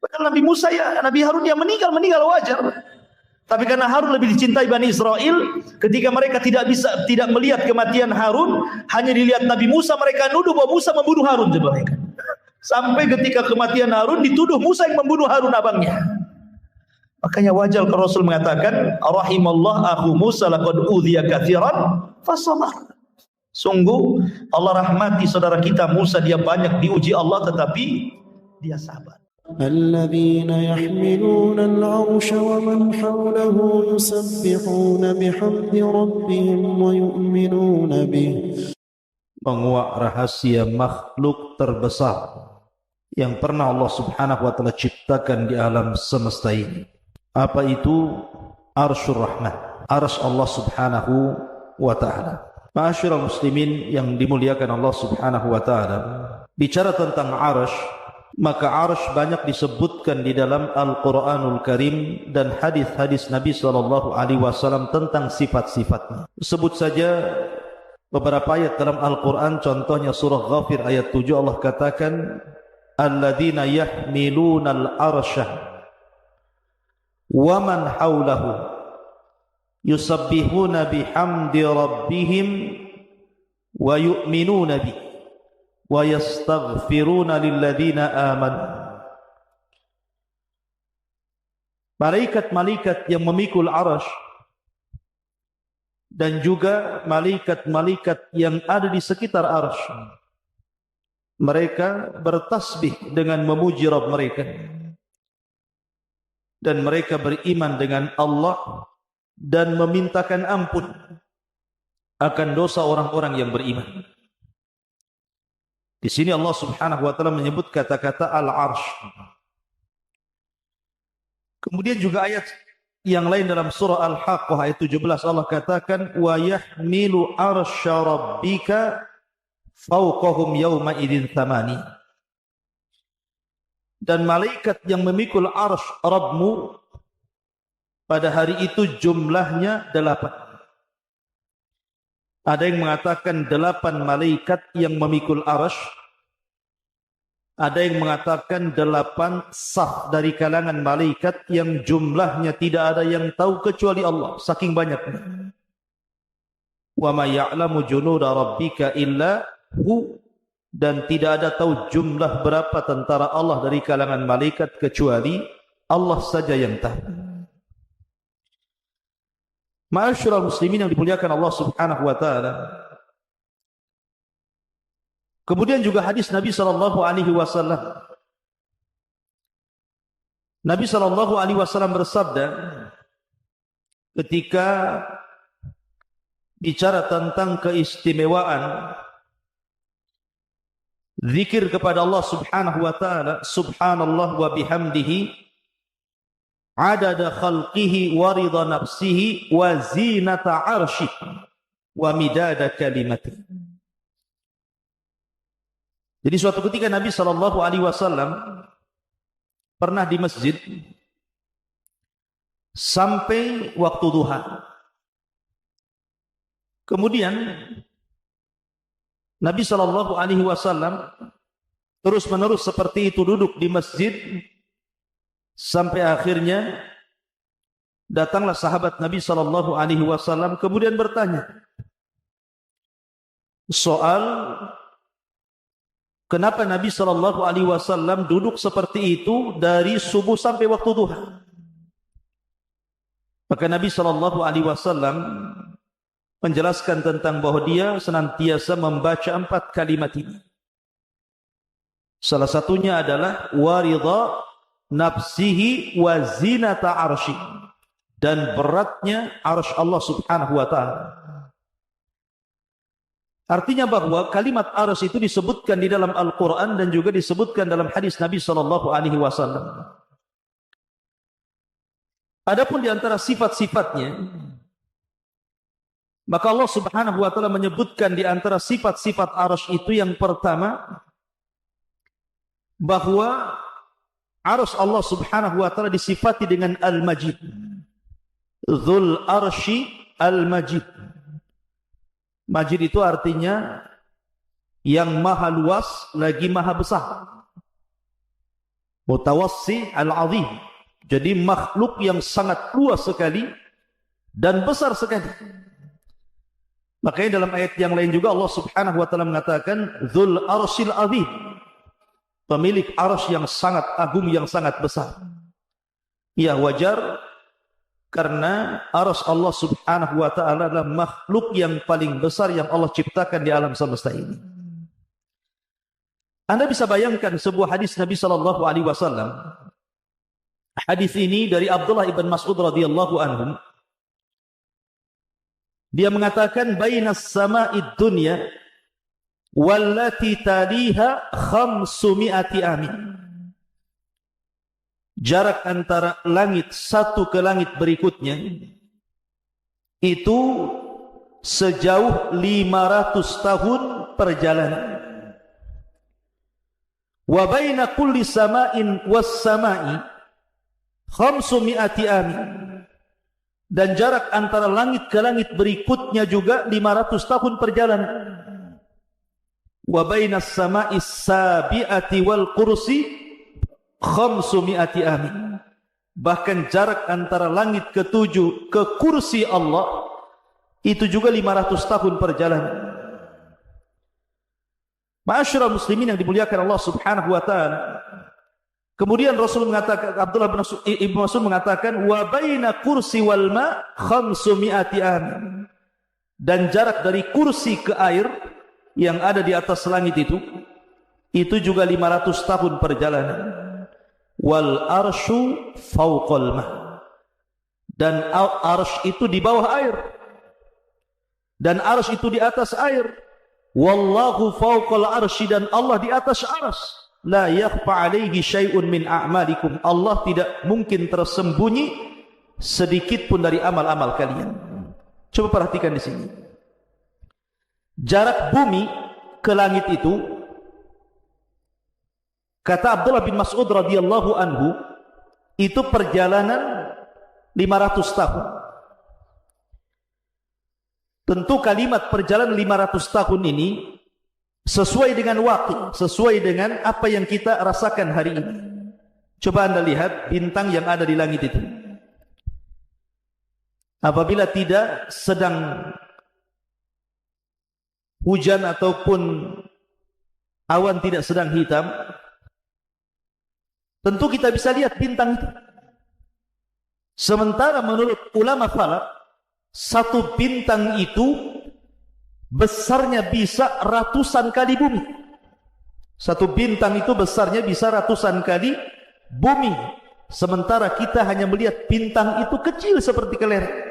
Bahkan Nabi Musa ya, Nabi Harun yang meninggal wajar. Tapi karena Harun lebih dicintai Bani Israel, ketika mereka tidak melihat kematian Harun, hanya dilihat Nabi Musa, mereka nuduh bahwa Musa membunuh Harun. Sampai ketika kematian Harun, dituduh Musa yang membunuh Harun abangnya. Makanya wajar kalau Rasul mengatakan, rahimallah akhu Musa laqad udhiya katsiran fasabar. Sungguh Allah rahmati saudara kita Musa, dia banyak diuji Allah tetapi dia sabar. الذين يحملون العرش ومن حوله يسبحون بحمد ربهم ويؤمنون به. Menguak rahasia makhluk terbesar yang pernah Allah Subhanahu wa taala ciptakan di alam semesta ini. Apa itu? Arsyur Rahman, arsy Allah Subhanahu wa taala. Ma'asyiral muslimin yang dimuliakan Allah Subhanahu wa taala, bicara tentang arsy, maka arsy banyak disebutkan di dalam Al-Quranul Karim dan hadis-hadis Nabi SAW tentang sifat-sifatnya. Sebut saja beberapa ayat dalam Al-Quran, contohnya surah Ghafir ayat 7, Allah katakan, alladzina yahmilunal arsya wa man hawlahu yusabbihuna bihamdi rabbihim wa yu'minuna bihi wa yastaghfiruna lilladzina amanu. Malaikat-malaikat yang memikul arsy dan juga malaikat-malaikat yang ada di sekitar arsy, mereka bertasbih dengan memuji Rabb mereka, dan mereka beriman dengan Allah dan memintakan ampun akan dosa orang-orang yang beriman. Di sini Allah Subhanahu wa taala menyebut kata-kata al-arsy. Kemudian juga ayat yang lain dalam surah Al-Haqqah ayat 17, Allah katakan wa yahmilu arsya rabbika fawqahum yawma idzin thamani. Dan malaikat yang memikul arsy Rabbmu pada hari itu jumlahnya 8. Ada yang mengatakan 8 malaikat yang memikul arsy. Ada yang mengatakan 8 saf dari kalangan malaikat yang jumlahnya tidak ada yang tahu kecuali Allah, saking banyaknya. Wa ma ya'lamu junuda rabbika illa hu, dan tidak ada tahu jumlah berapa tentara Allah dari kalangan malaikat kecuali Allah saja yang tahu. Ma'asyiral muslimin yang dimuliakan Allah Subhanahu wa taala, Kemudian juga hadis Nabi sallallahu alaihi wasallam. Nabi sallallahu alaihi wasallam bersabda ketika bicara tentang keistimewaan zikir kepada Allah Subhanahu wa taala, subhanallah wa bihamdihi adada khalqihi wa ridha nafsihi wa zinata arsyih wa midada kalimatih. Jadi suatu ketika Nabi sallallahu alaihi wasallam pernah di masjid sampai waktu duha. Kemudian Nabi sallallahu alaihi wasallam terus-menerus seperti itu duduk di masjid sampai akhirnya datanglah sahabat Nabi sallallahu alaihi wasallam kemudian bertanya soal kenapa Nabi sallallahu alaihi wasallam duduk seperti itu dari subuh sampai waktu duha. Maka Nabi sallallahu alaihi wasallam menjelaskan tentang bahwa dia senantiasa membaca 4 kalimat ini. Salah satunya adalah waridha nafsihi wa zinata arsy, dan beratnya arsy Allah Subhanahu wa taala. Artinya bahwa kalimat arsy itu disebutkan di dalam Al-Qur'an dan juga disebutkan dalam hadis Nabi sallallahu alaihi wasallam. Adapun di antara sifat-sifatnya, maka Allah Subhanahu wa taala menyebutkan di antara sifat-sifat arsy itu yang pertama bahwa arsy Allah Subhanahu wa taala disifati dengan Al-Majid. Dzul arsy Al-Majid. Majid itu artinya yang maha luas lagi maha besar. Mutawassi al-azim. Jadi makhluk yang sangat luas sekali dan besar sekali. Makanya dalam ayat yang lain juga Allah Subhanahu wa taala mengatakan dzul arsyil azim. Pemilik arsy yang sangat agung, yang sangat besar. Ya wajar karena arsy Allah Subhanahu wa taala adalah makhluk yang paling besar yang Allah ciptakan di alam semesta ini. Anda bisa bayangkan sebuah hadis Nabi sallallahu alaihi wasallam. Hadis ini dari Abdullah ibn Mas'ud radhiyallahu anhu. Dia mengatakan bainas sama'id dunya wallati taliha 500 amin. Jarak antara langit satu ke langit berikutnya itu sejauh 500 tahun perjalanan. Wa baina kulli sama'in was sama'i 500 amin. Dan jarak antara langit ke langit berikutnya juga 500 tahun perjalanan. Wa bainas sama'is sabi'ati wal kursi 500 amin. Bahkan jarak antara langit ke-7 ke kursi Allah itu juga 500 tahun perjalanan. Ma'asyiral muslimin yang dimuliakan Allah Subhanahu wa taala. Kemudian Rasul mengatakan, Abdullah bin Ibnu Mas'ud mengatakan wa baina kursi wal ma 500 amin. Dan jarak dari kursi ke air yang ada di atas langit itu juga 500 tahun perjalanan. Wal arsyu fawqal ma. Dan arsy itu di bawah air. Dan arsy itu di atas air. Wallahu fawqal arsy, dan Allah di atas arsy. La yakhfa alaihi syai'un min a'malikum. Allah tidak mungkin tersembunyi sedikit pun dari amal-amal kalian. Coba perhatikan di sini. Jarak bumi ke langit itu, kata Abdullah bin Mas'ud radhiyallahu anhu, itu perjalanan 500 tahun. Tentu kalimat perjalanan 500 tahun ini sesuai dengan waktu, sesuai dengan apa yang kita rasakan hari ini. Coba Anda lihat bintang yang ada di langit itu. Apabila tidak sedang hujan ataupun awan tidak sedang hitam, tentu kita bisa lihat bintang itu. Sementara menurut ulama falak, satu bintang itu besarnya bisa ratusan kali bumi. Satu bintang itu besarnya bisa ratusan kali bumi, sementara kita hanya melihat bintang itu kecil seperti kelereng.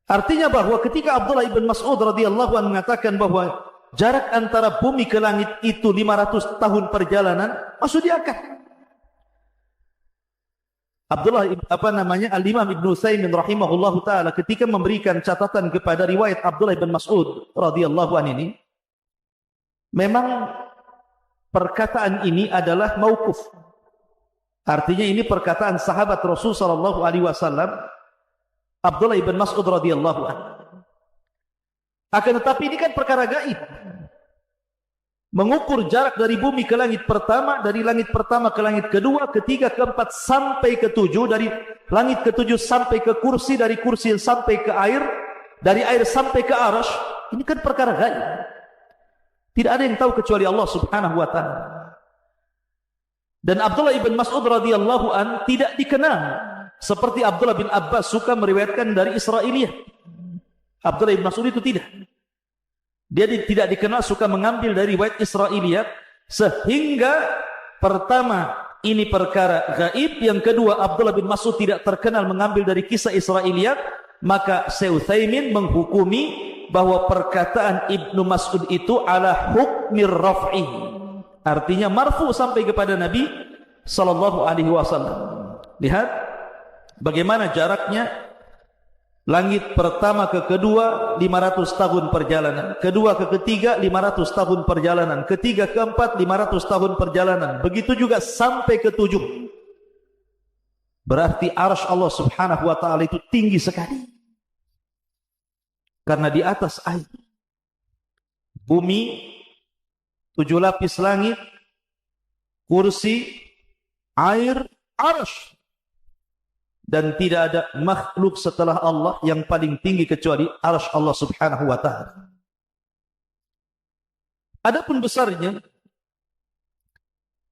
Artinya bahwa ketika Abdullah ibn Mas'ud radhiyallahu anhu mengatakan bahwa jarak antara bumi ke langit itu 500 tahun perjalanan, masuk di akal. Al-Imam Ibnu Utsaimin rahimahullahu taala ketika memberikan catatan kepada riwayat Abdullah ibn Mas'ud radhiyallahu anhu ini, memang perkataan ini adalah mauquf. Artinya ini perkataan sahabat Rasul sallallahu alaihi wasallam Abdullah ibn Mas'ud radhiyallahu anhu. Akan tetapi ini kan perkara gaib. Mengukur jarak dari bumi ke langit pertama, dari langit pertama ke langit kedua, ketiga, keempat sampai ketujuh, dari langit ketujuh sampai ke kursi, dari kursi sampai ke air, dari air sampai ke arasy. Ini kan perkara gaib. Tidak ada yang tahu kecuali Allah Subhanahu wa taala. Dan Abdullah ibn Mas'ud radhiyallahu an tidak dikenal seperti Abdullah bin Abbas suka meriwayatkan dari Israiliyah. Abdullah ibn Mas'ud itu tidak. Dia tidak dikenal suka mengambil dari riwayat Israiliyah, sehingga pertama ini perkara gaib, yang kedua Abdullah bin Mas'ud tidak terkenal mengambil dari kisah Israiliyah, maka Syekh Utsaimin menghukumi bahwa perkataan Ibnu Mas'ud itu ala hukmir raf'i, artinya marfu sampai kepada Nabi sallallahu alaihi wasallam. Lihat bagaimana jaraknya. Langit pertama ke kedua 500 tahun perjalanan, kedua ke ketiga 500 tahun perjalanan, ketiga ke empat 500 tahun perjalanan, begitu juga sampai ke 7. Berarti arsy Allah Subhanahu wa taala itu tinggi sekali. Karena di atas air. Bumi, 7 lapis langit, kursi, air, arsy. Dan tidak ada makhluk setelah Allah yang paling tinggi kecuali arsy Allah Subhanahu wa taala. Adapun besarnya,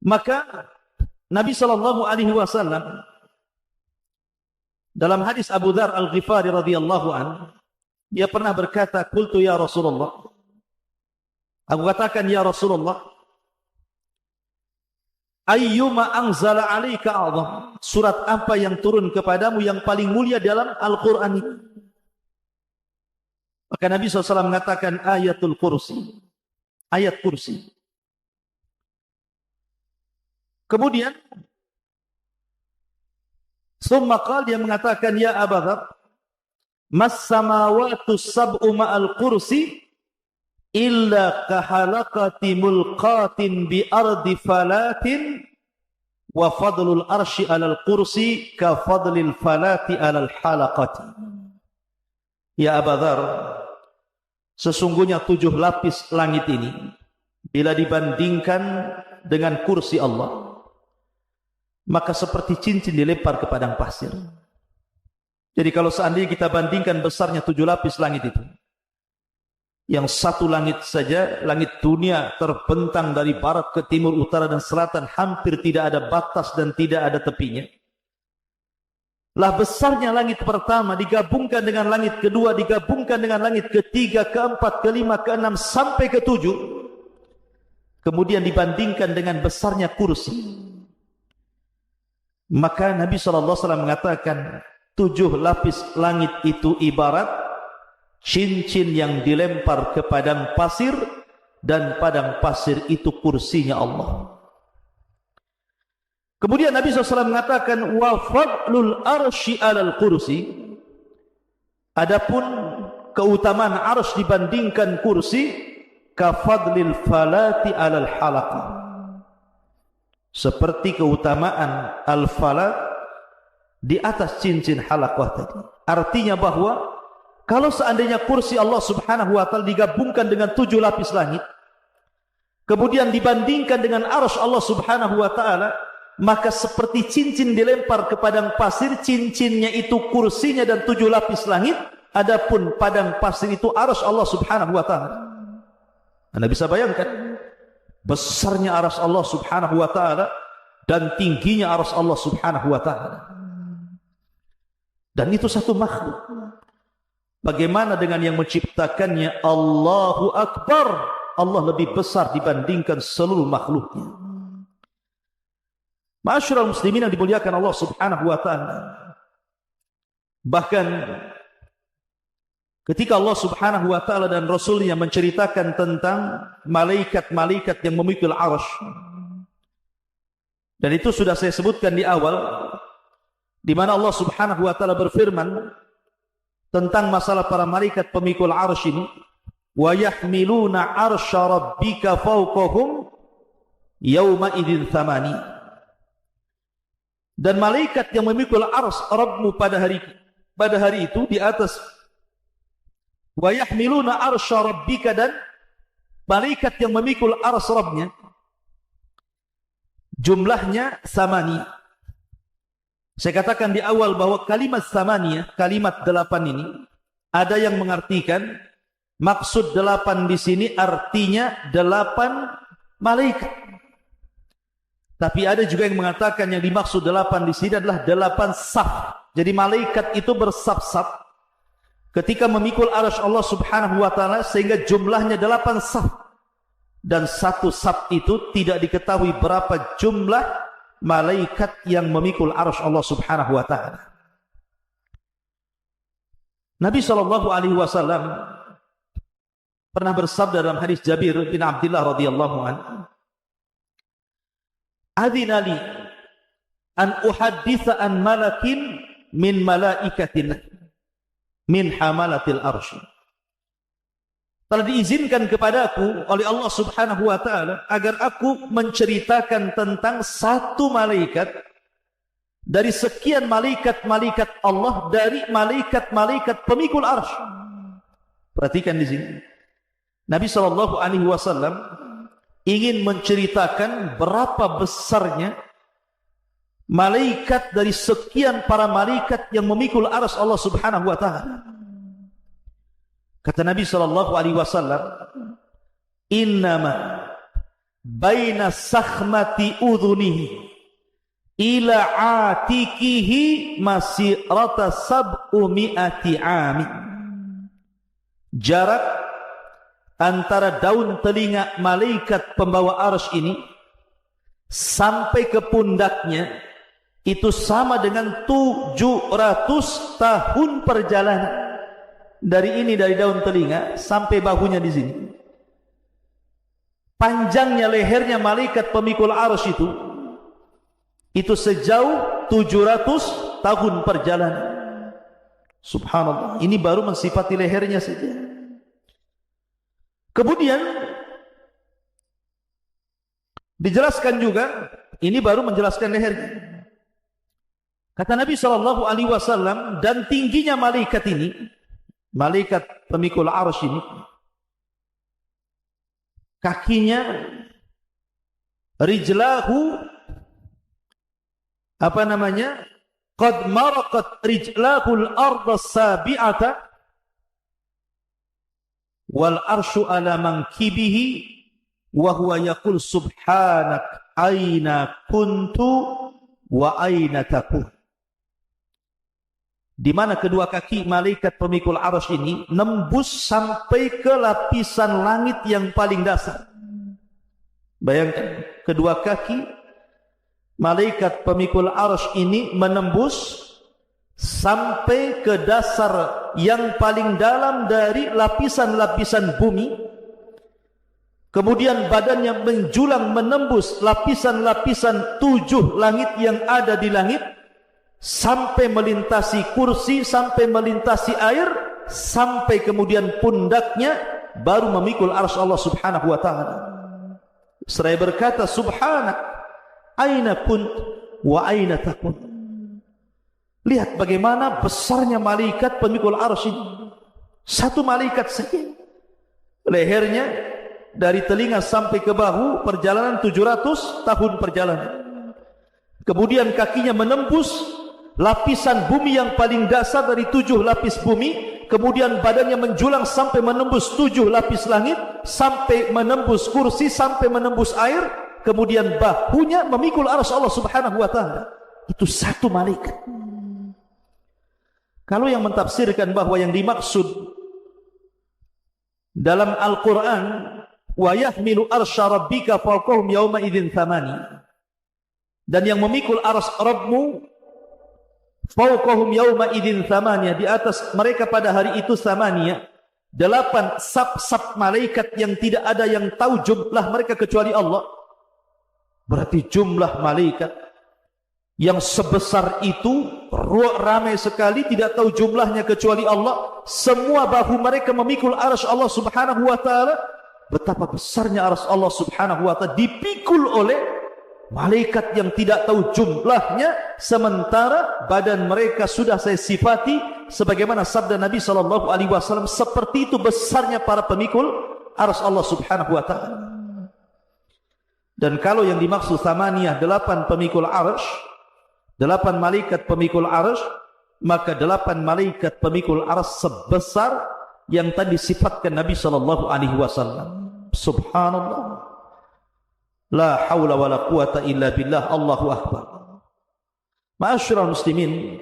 maka Nabi sallallahu alaihi wasallam dalam hadis Abu Dzar Al-Ghifari radhiyallahu anhu, dia pernah berkata, "Qultu ya Rasulullah." Aku katakan, "Ya Rasulullah, ayyuma anzala 'alaika a'zam?" Surat apa yang turun kepadamu yang paling mulia dalam Al-Qur'an ini? Maka Nabi SAW mengatakan ayatul kursi. Ayat kursi. Kemudian summa qala, dia mengatakan, ya Abu Dzar, mas samawatu sab'u ma'al kursi illa kahalaqati mulqatin bi ardi falatin wa fadlul arsy 'alal kursi ka fadlil falati 'alal halaqati. Ya Abu Dzar, sesungguhnya 7 lapis langit ini bila dibandingkan dengan kursi Allah, maka seperti cincin dilempar ke padang pasir. Jadi kalau seandainya kita bandingkan besarnya 7 lapis langit itu, yang satu langit saja, langit dunia terbentang dari barat ke timur, utara dan selatan, hampir tidak ada batas dan tidak ada tepinya. Lah besarnya langit pertama digabungkan dengan langit kedua, digabungkan dengan langit ketiga, keempat, kelima, keenam sampai ke-7. Kemudian dibandingkan dengan besarnya kursi. Maka Nabi SAW mengatakan 7 lapis langit itu ibarat cincin yang dilempar ke padang pasir, dan padang pasir itu kursinya Allah. Kemudian Nabi SAW mengatakan wa fadlul arsy 'alal kursi. Adapun keutamaan arsy dibandingkan kursi, ka fadlil falati 'alal halaqah. Seperti keutamaan al-falat di atas cincin halaqah tadi. Artinya bahwa kalau seandainya kursi Allah Subhanahu wa taala digabungkan dengan 7 lapis langit, kemudian dibandingkan dengan arsy Allah Subhanahu wa taala, maka seperti cincin dilempar ke padang pasir, cincinnya itu kursinya dan 7 lapis langit, adapun padang pasir itu arsy Allah Subhanahu wa taala. Anda bisa bayangkan besarnya arsy Allah Subhanahu wa taala dan tingginya arsy Allah Subhanahu wa taala. Dan itu satu makhluk. Bagaimana dengan yang menciptakannya? Allahu Akbar. Allah lebih besar dibandingkan seluruh makhluknya. Ma'asyiral muslimin yang dimuliakan Allah Subhanahu wa taala. Bahkan ketika Allah Subhanahu wa taala dan Rasulnya menceritakan tentang malaikat-malaikat yang memikul arsy, dan itu sudah saya sebutkan di awal, di mana Allah Subhanahu wa taala berfirman tentang masalah para malaikat pemikul arsy ini, wa yahmiluna arsya rabbika fawqahum yauma idzin thamani. Dan malaikat yang memikul arsy Rabbmu pada hari itu di atas, wa yahmiluna arsya rabbika, dan malaikat yang memikul arsy Rabbnya jumlahnya samani. Saya katakan di awal bahwa kalimat samania, kalimat 8 ini, ada yang mengartikan maksud 8 di sini artinya 8 malaikat. Tapi ada juga yang mengatakan yang dimaksud 8 di sini adalah 8 saf. Jadi malaikat itu bersaf-saf ketika memikul arsy Allah Subhanahu wa taala, sehingga jumlahnya 8 saf. Dan satu saf itu tidak diketahui berapa jumlah malaikat yang memikul arsy Allah Subhanahu wa taala. Nabi sallallahu alaihi wasallam pernah bersabda dalam hadis Jabir bin Abdullah radhiyallahu anhu, "Adzina li an uhadditsa an malakin min malaikatin min hamalatil arsy." Telah diizinkan kepadaku oleh Allah Subhanahu wa taala agar aku menceritakan tentang satu malaikat dari sekian malaikat-malaikat Allah, dari malaikat-malaikat pemikul arsy. Perhatikan di sini. Nabi sallallahu alaihi wasallam ingin menceritakan berapa besarnya malaikat dari sekian para malaikat yang memikul arsy Allah Subhanahu wa taala. Kata Nabi sallallahu alaihi wasallam, "Innama baina sakhmati udhunihi ila atikihi masirata sab'umi'ati amin." Jarak antara daun telinga malaikat pembawa arsy ini sampai ke pundaknya itu sama dengan 700 tahun perjalanan. Dari daun telinga sampai bahunya di sini. Panjangnya lehernya malaikat pemikul arsy itu sejauh 700 tahun perjalanan. Subhanallah, ini baru mensifati lehernya saja. Kemudian dijelaskan juga, ini baru menjelaskan lehernya. Kata Nabi sallallahu alaihi wasallam, dan tingginya malaikat ini, malaikat pemikul arsy ini, kakinya, rijlahu, qad maraqat rijlahul arda sabi'ata wal arsyu ala mankibihi wa huwa yaqul subhanak aina kuntu wa aina takun. Di mana kedua kaki malaikat pemikul arsy ini nembus sampai ke lapisan langit yang paling dasar. Bayangkan, kedua kaki malaikat pemikul arsy ini menembus sampai ke dasar yang paling dalam dari lapisan-lapisan bumi. Kemudian badannya menjulang menembus lapisan-lapisan 7 langit yang ada di langit, sampai melintasi kursi, sampai melintasi air, sampai kemudian pundaknya baru memikul arsy Allah Subhanahu wa taala. Seraya berkata, subhanak aina kunt wa aina takun. Lihat bagaimana besarnya malaikat pemikul arsy ini. Satu malaikat saja, lehernya dari telinga sampai ke bahu, perjalanan 700 tahun perjalanan. Kemudian kakinya menembus lapisan bumi yang paling dasar dari 7 lapis bumi, kemudian badannya menjulang sampai menembus 7 lapis langit, sampai menembus kursi, sampai menembus air, kemudian bahunya memikul arsy Allah Subhanahu wa taala. Itu satu malaikat. Kalau yang mentafsirkan bahwa yang dimaksud dalam Al-Quran wa yahmilu arsya rabbika fawqahum yawma idzin thamani. Dan yang memikul arsy Rabbmu fawqahum yawma idzin thamaniya, di atas mereka pada hari itu thamaniya, 8 sab-sab malaikat yang tidak ada yang tahu jumlah mereka kecuali Allah. Berarti jumlah malaikat yang sebesar itu ramai sekali, tidak tahu jumlahnya kecuali Allah. Semua bahu mereka memikul arsy Allah Subhanahu wa taala. Betapa besarnya arsy Allah Subhanahu wa taala dipikul oleh malaikat yang tidak tahu jumlahnya, sementara badan mereka sudah saya sifati sebagaimana sabda Nabi sallallahu alaihi wasallam, seperti itu besarnya para pemikul arsy Allah Subhanahu wa taala. Dan kalau yang dimaksud thamaniyah 8 pemikul arsy, 8 malaikat pemikul arsy, maka 8 malaikat pemikul arsy sebesar yang tadi sifatkan Nabi sallallahu alaihi wasallam. Subhanallah. La haula wala quwata illa billah. Allahu akbar. Ma'asyiral muslimin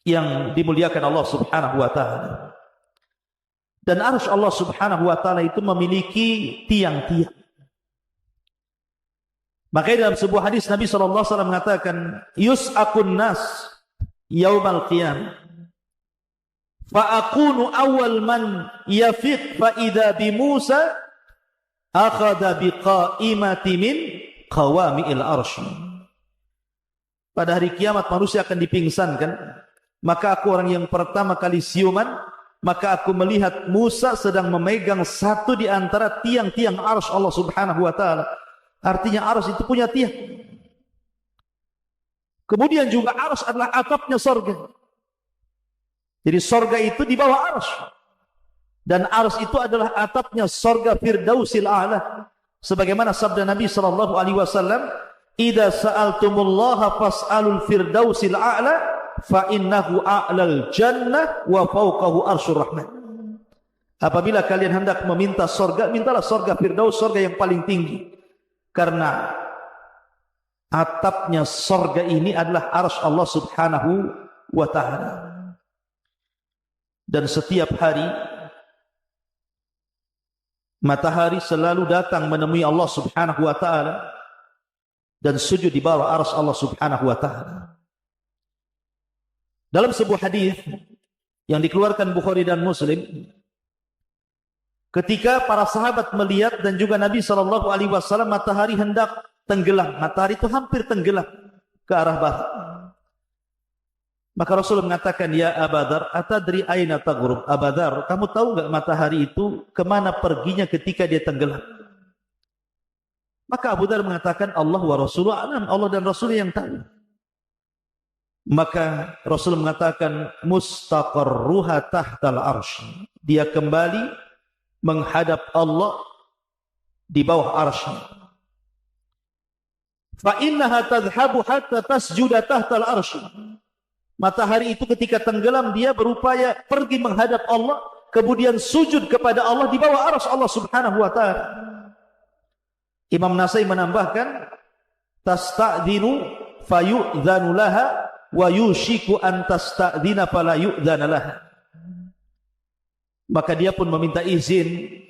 yang dimuliakan Allah Subhanahu wa taala. Dan arsy Allah Subhanahu wa taala itu memiliki tiang-tiang. Makanya dalam sebuah hadis Nabi sallallahu alaihi wasallam mengatakan, yus'akun nas yaumal qiyamah fa aqunu awwal man yafiq fa idza bi Musa akhadha biqaimati min qawami'il arsy. Pada hari kiamat manusia akan dipingsankan, maka aku orang yang pertama kali siuman, maka aku melihat Musa sedang memegang satu di antara tiang-tiang arsy Allah Subhanahu wa taala. Artinya arsy itu punya tiang. Kemudian juga arsy adalah atapnya surga. Jadi surga itu di bawah arsy. Dan arsy itu adalah atapnya surga Firdausil A'la. Sebagaimana sabda Nabi sallallahu alaihi wasallam, "Idza sa'altumullaha fas'alul Firdausil A'la fa innahu a'lal jannah wa fawqahu arsyur rahman." Apabila kalian hendak meminta surga, mintalah surga Firdaus, surga yang paling tinggi. Karena atapnya surga ini adalah arsy Allah Subhanahu wa taala. Dan setiap hari matahari selalu datang menemui Allah Subhanahu wa taala dan sujud di bawah arsy Allah Subhanahu wa taala. Dalam sebuah hadis yang dikeluarkan Bukhari dan Muslim, ketika para sahabat melihat dan juga Nabi sallallahu alaihi wasallam matahari hendak tenggelam, matahari itu hampir tenggelam ke arah barat. Maka Rasul mengatakan, ya Abadar, atadri aina taghrub? Abadar, kamu tahu enggak matahari itu kemana perginya ketika dia tenggelam? Maka Abu Dar mengatakan, Allah wa Rasuluh a'lam, Allah dan Rasul yang tahu. Maka Rasul mengatakan, mustaqarruha tahtal arsy. Dia kembali menghadap Allah di bawah arsy. Fa innaha tadhhabu hatta tasjuda tahtal arsy. Matahari itu ketika tenggelam dia berupaya pergi menghadap Allah, kemudian sujud kepada Allah di bawah arsy Allah Subhanahu wa taala. Imam Nasai menambahkan, tasta'dhinu fayu'dhanu laha wa yushiku an tasta'dhina fala yu'dhana laha. Maka dia pun meminta izin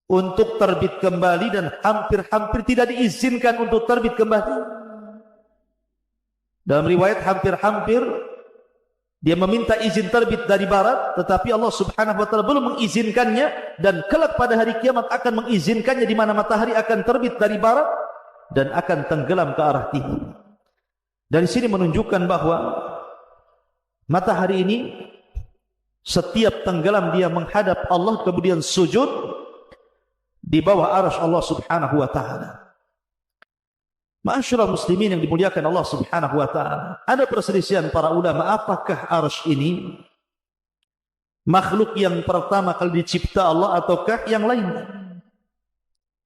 untuk terbit kembali dan hampir-hampir tidak diizinkan untuk terbit kembali. Dalam riwayat hampir-hampir dia meminta izin terbit dari barat, tetapi Allah Subhanahu wa taala belum mengizinkannya, dan kelak pada hari kiamat akan mengizinkannya, di mana matahari akan terbit dari barat dan akan tenggelam ke arah timur. Dari sini menunjukkan bahwa matahari ini setiap tenggelam dia menghadap Allah kemudian sujud di bawah arsy Allah Subhanahu wa taala. Ma'asyiral muslimin yang dimuliakan Allah Subhanahu wa taala, ada perselisihan para ulama, apakah arsy ini makhluk yang pertama kali dicipta Allah ataukah yang lain?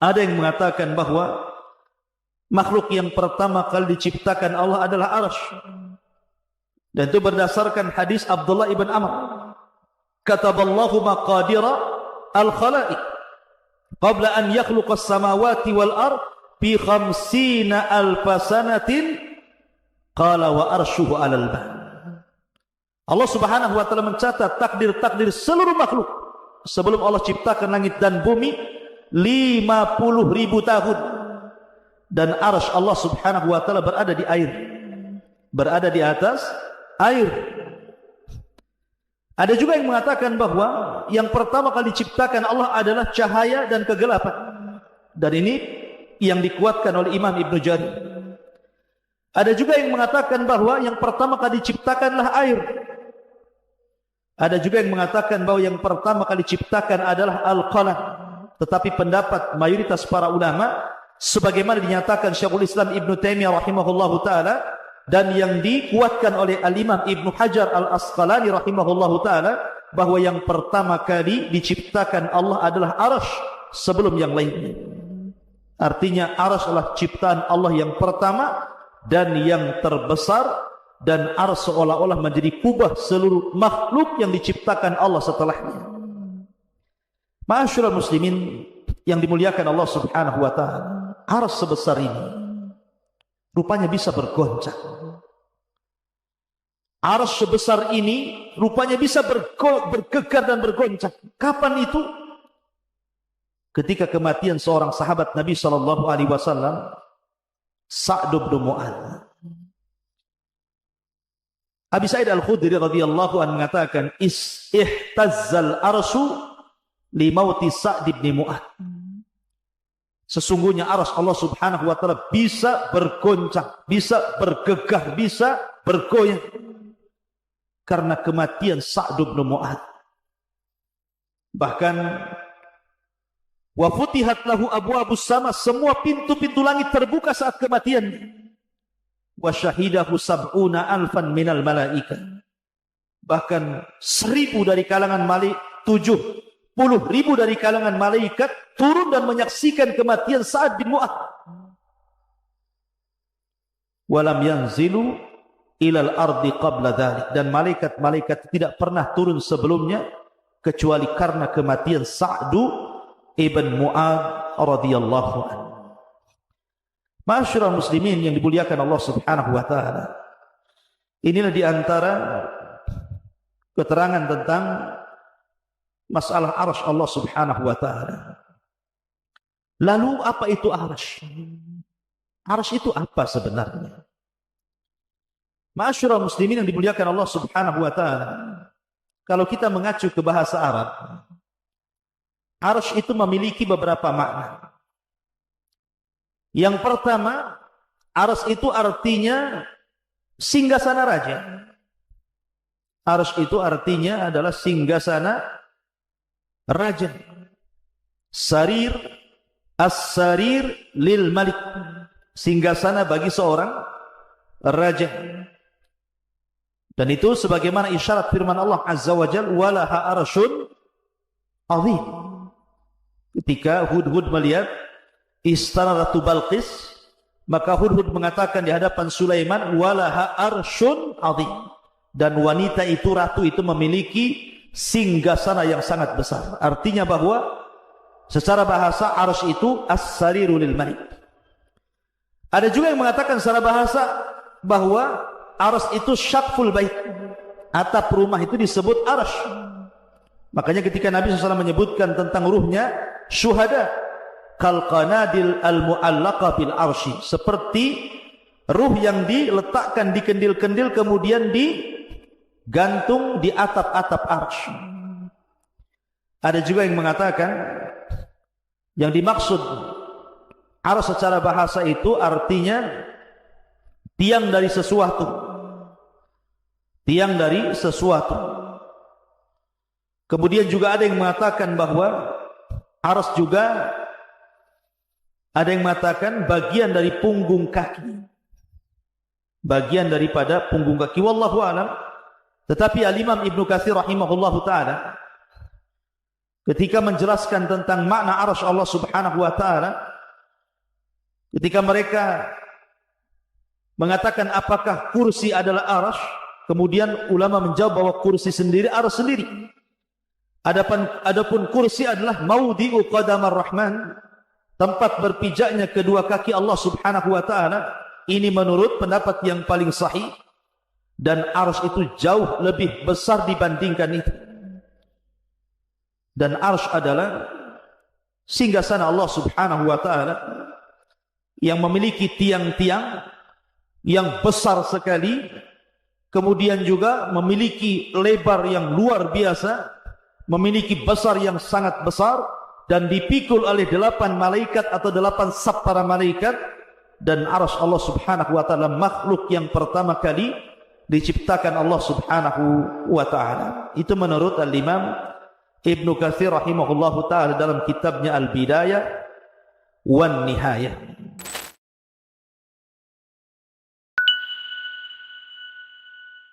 Ada yang mengatakan bahwa makhluk yang pertama kali diciptakan Allah adalah arsy. Dan itu berdasarkan hadis Abdullah ibn Amr. Kataballahu maqadira al-khalaiq qabla an yakhluqa as-samawati wal ard bi 50,000 sanatin qala wa arshuhu 'alal ma'. Allah Subhanahu wa taala mencatat takdir-takdir seluruh makhluk sebelum Allah ciptakan langit dan bumi 50.000 tahun. Dan arsy Allah subhanahu wa ta'ala berada di air, berada di atas air. Ada juga yang mengatakan bahwa yang pertama kali diciptakan Allah adalah cahaya dan kegelapan. Dan ini yang dikuatkan oleh Imam Ibnu Jarir. Ada juga yang mengatakan bahwa yang pertama kali diciptakanlah air. Ada juga yang mengatakan bahwa yang pertama kali diciptakan adalah al-qalam. Tetapi pendapat mayoritas para ulama, sebagaimana dinyatakan Syekhul Islam Ibnu Taimiyah rahimahullahu taala dan yang dikuatkan oleh Al-Imam Ibnu Hajar Al-Asqalani rahimahullahu taala, bahwa yang pertama kali diciptakan Allah adalah arsy sebelum yang lainnya. Artinya arsy adalah ciptaan Allah yang pertama dan yang terbesar, dan arsy seolah-olah menjadi kubah seluruh makhluk yang diciptakan Allah setelahnya. Ma'asyiral muslimin yang dimuliakan Allah subhanahu wa ta'ala, arsy sebesar ini rupanya bisa bergoncang. Arsy sebesar ini rupanya bisa bergegar dan bergoncang. Kapan itu? Ketika kematian seorang sahabat Nabi sallallahu alaihi wasallam, Sa'd bin Mu'adz. Abi Sa'id Al-Khudri radhiyallahu anhu mengatakan, ihtazzal arsy li mauti Sa'd bin Mu'adz. Sesungguhnya arsy Allah subhanahu wa ta'ala bisa bergoncang, bisa bergegar, bisa bergoyang karena kematian Sa'd bin Mu'adz. Bahkan wa futihat lahu abwabus sama, semua pintu-pintu langit terbuka saat kematian. Wa syahidahu sab'una alfan minal malaika. Bahkan 1.000 dari kalangan malaikat, 70.000 dari kalangan malaikat turun dan menyaksikan kematian Sa'd bin Mu'adz. Walam yanzilu ilal ardi qabla dhalik, dan malaikat-malaikat tidak pernah turun sebelumnya kecuali karena kematian Sa'd ibn Mu'adz radhiyallahu anhu. Ma'asyiral muslimin yang dimuliakan Allah subhanahu wa ta'ala, inilah di antara keterangan tentang masalah arsy Allah subhanahu wa ta'ala. Lalu apa itu arsy? Arsy itu apa sebenarnya? Ma'asyiral muslimin yang dimuliakan Allah subhanahu wa ta'ala, kalau kita mengacu ke bahasa Arab, arsy itu memiliki beberapa makna. Yang pertama, arsy itu artinya singgasana raja. Arsy itu artinya adalah singgasana raja. Sarir, as-sarir lil malik, singgasana bagi seorang raja. Dan itu sebagaimana isyarat firman Allah azza wa jalla, walaha arsyun azim. Ketika Hudhud melihat istana Ratu Balqis, maka Hudhud mengatakan di hadapan Sulaiman, walaha arsyun azim, dan wanita itu, ratu itu memiliki singgasana yang sangat besar. Artinya bahwa secara bahasa arsy itu as-sariru lil malik. Ada juga yang mengatakan secara bahasa bahwa arsy itu syaqful bait, atap rumah itu disebut arsy. Makanya ketika Nabi SAW menyebutkan tentang ruhnya syuhada, kal qanadil al mu'allaqa bil arsy, seperti ruh yang diletakkan di kendil-kendil kemudian digantung di atap-atap arsy. Ada juga yang mengatakan yang dimaksud arsy secara bahasa itu artinya tiang dari sesuatu. Tiang dari sesuatu. Kemudian juga ada yang mengatakan bahwa arsy juga ada yang mengatakan bagian dari punggung kaki. Bagian daripada punggung kaki, wallahu alam. Tetapi Al-Imam Ibnu Katsir rahimahullahu taala ketika menjelaskan tentang makna arsy Allah subhanahu wa taala, ketika mereka mengatakan apakah kursi adalah arsy, kemudian ulama menjawab bahwa kursi sendiri arsy sendiri. Adapun kursi adalah maudhi'u qadamar rahman, tempat berpijaknya kedua kaki Allah subhanahu wa ta'ala. Ini menurut pendapat yang paling sahih, dan arsy itu jauh lebih besar dibandingkan itu. Dan arsy adalah Sehingga sana Allah Subhanahu wa taala yang memiliki tiang-tiang yang besar sekali, kemudian juga memiliki lebar yang luar biasa, memiliki besar yang sangat besar, dan dipikul oleh 8 malaikat atau 8 saf para malaikat. Dan arsy Allah Subhanahu wa taala makhluk yang pertama kali diciptakan Allah Subhanahu wa taala. Itu menurut Al-Imam Ibnu Katsir rahimahullahu taala dalam kitabnya Al-Bidayah wan Nihayah.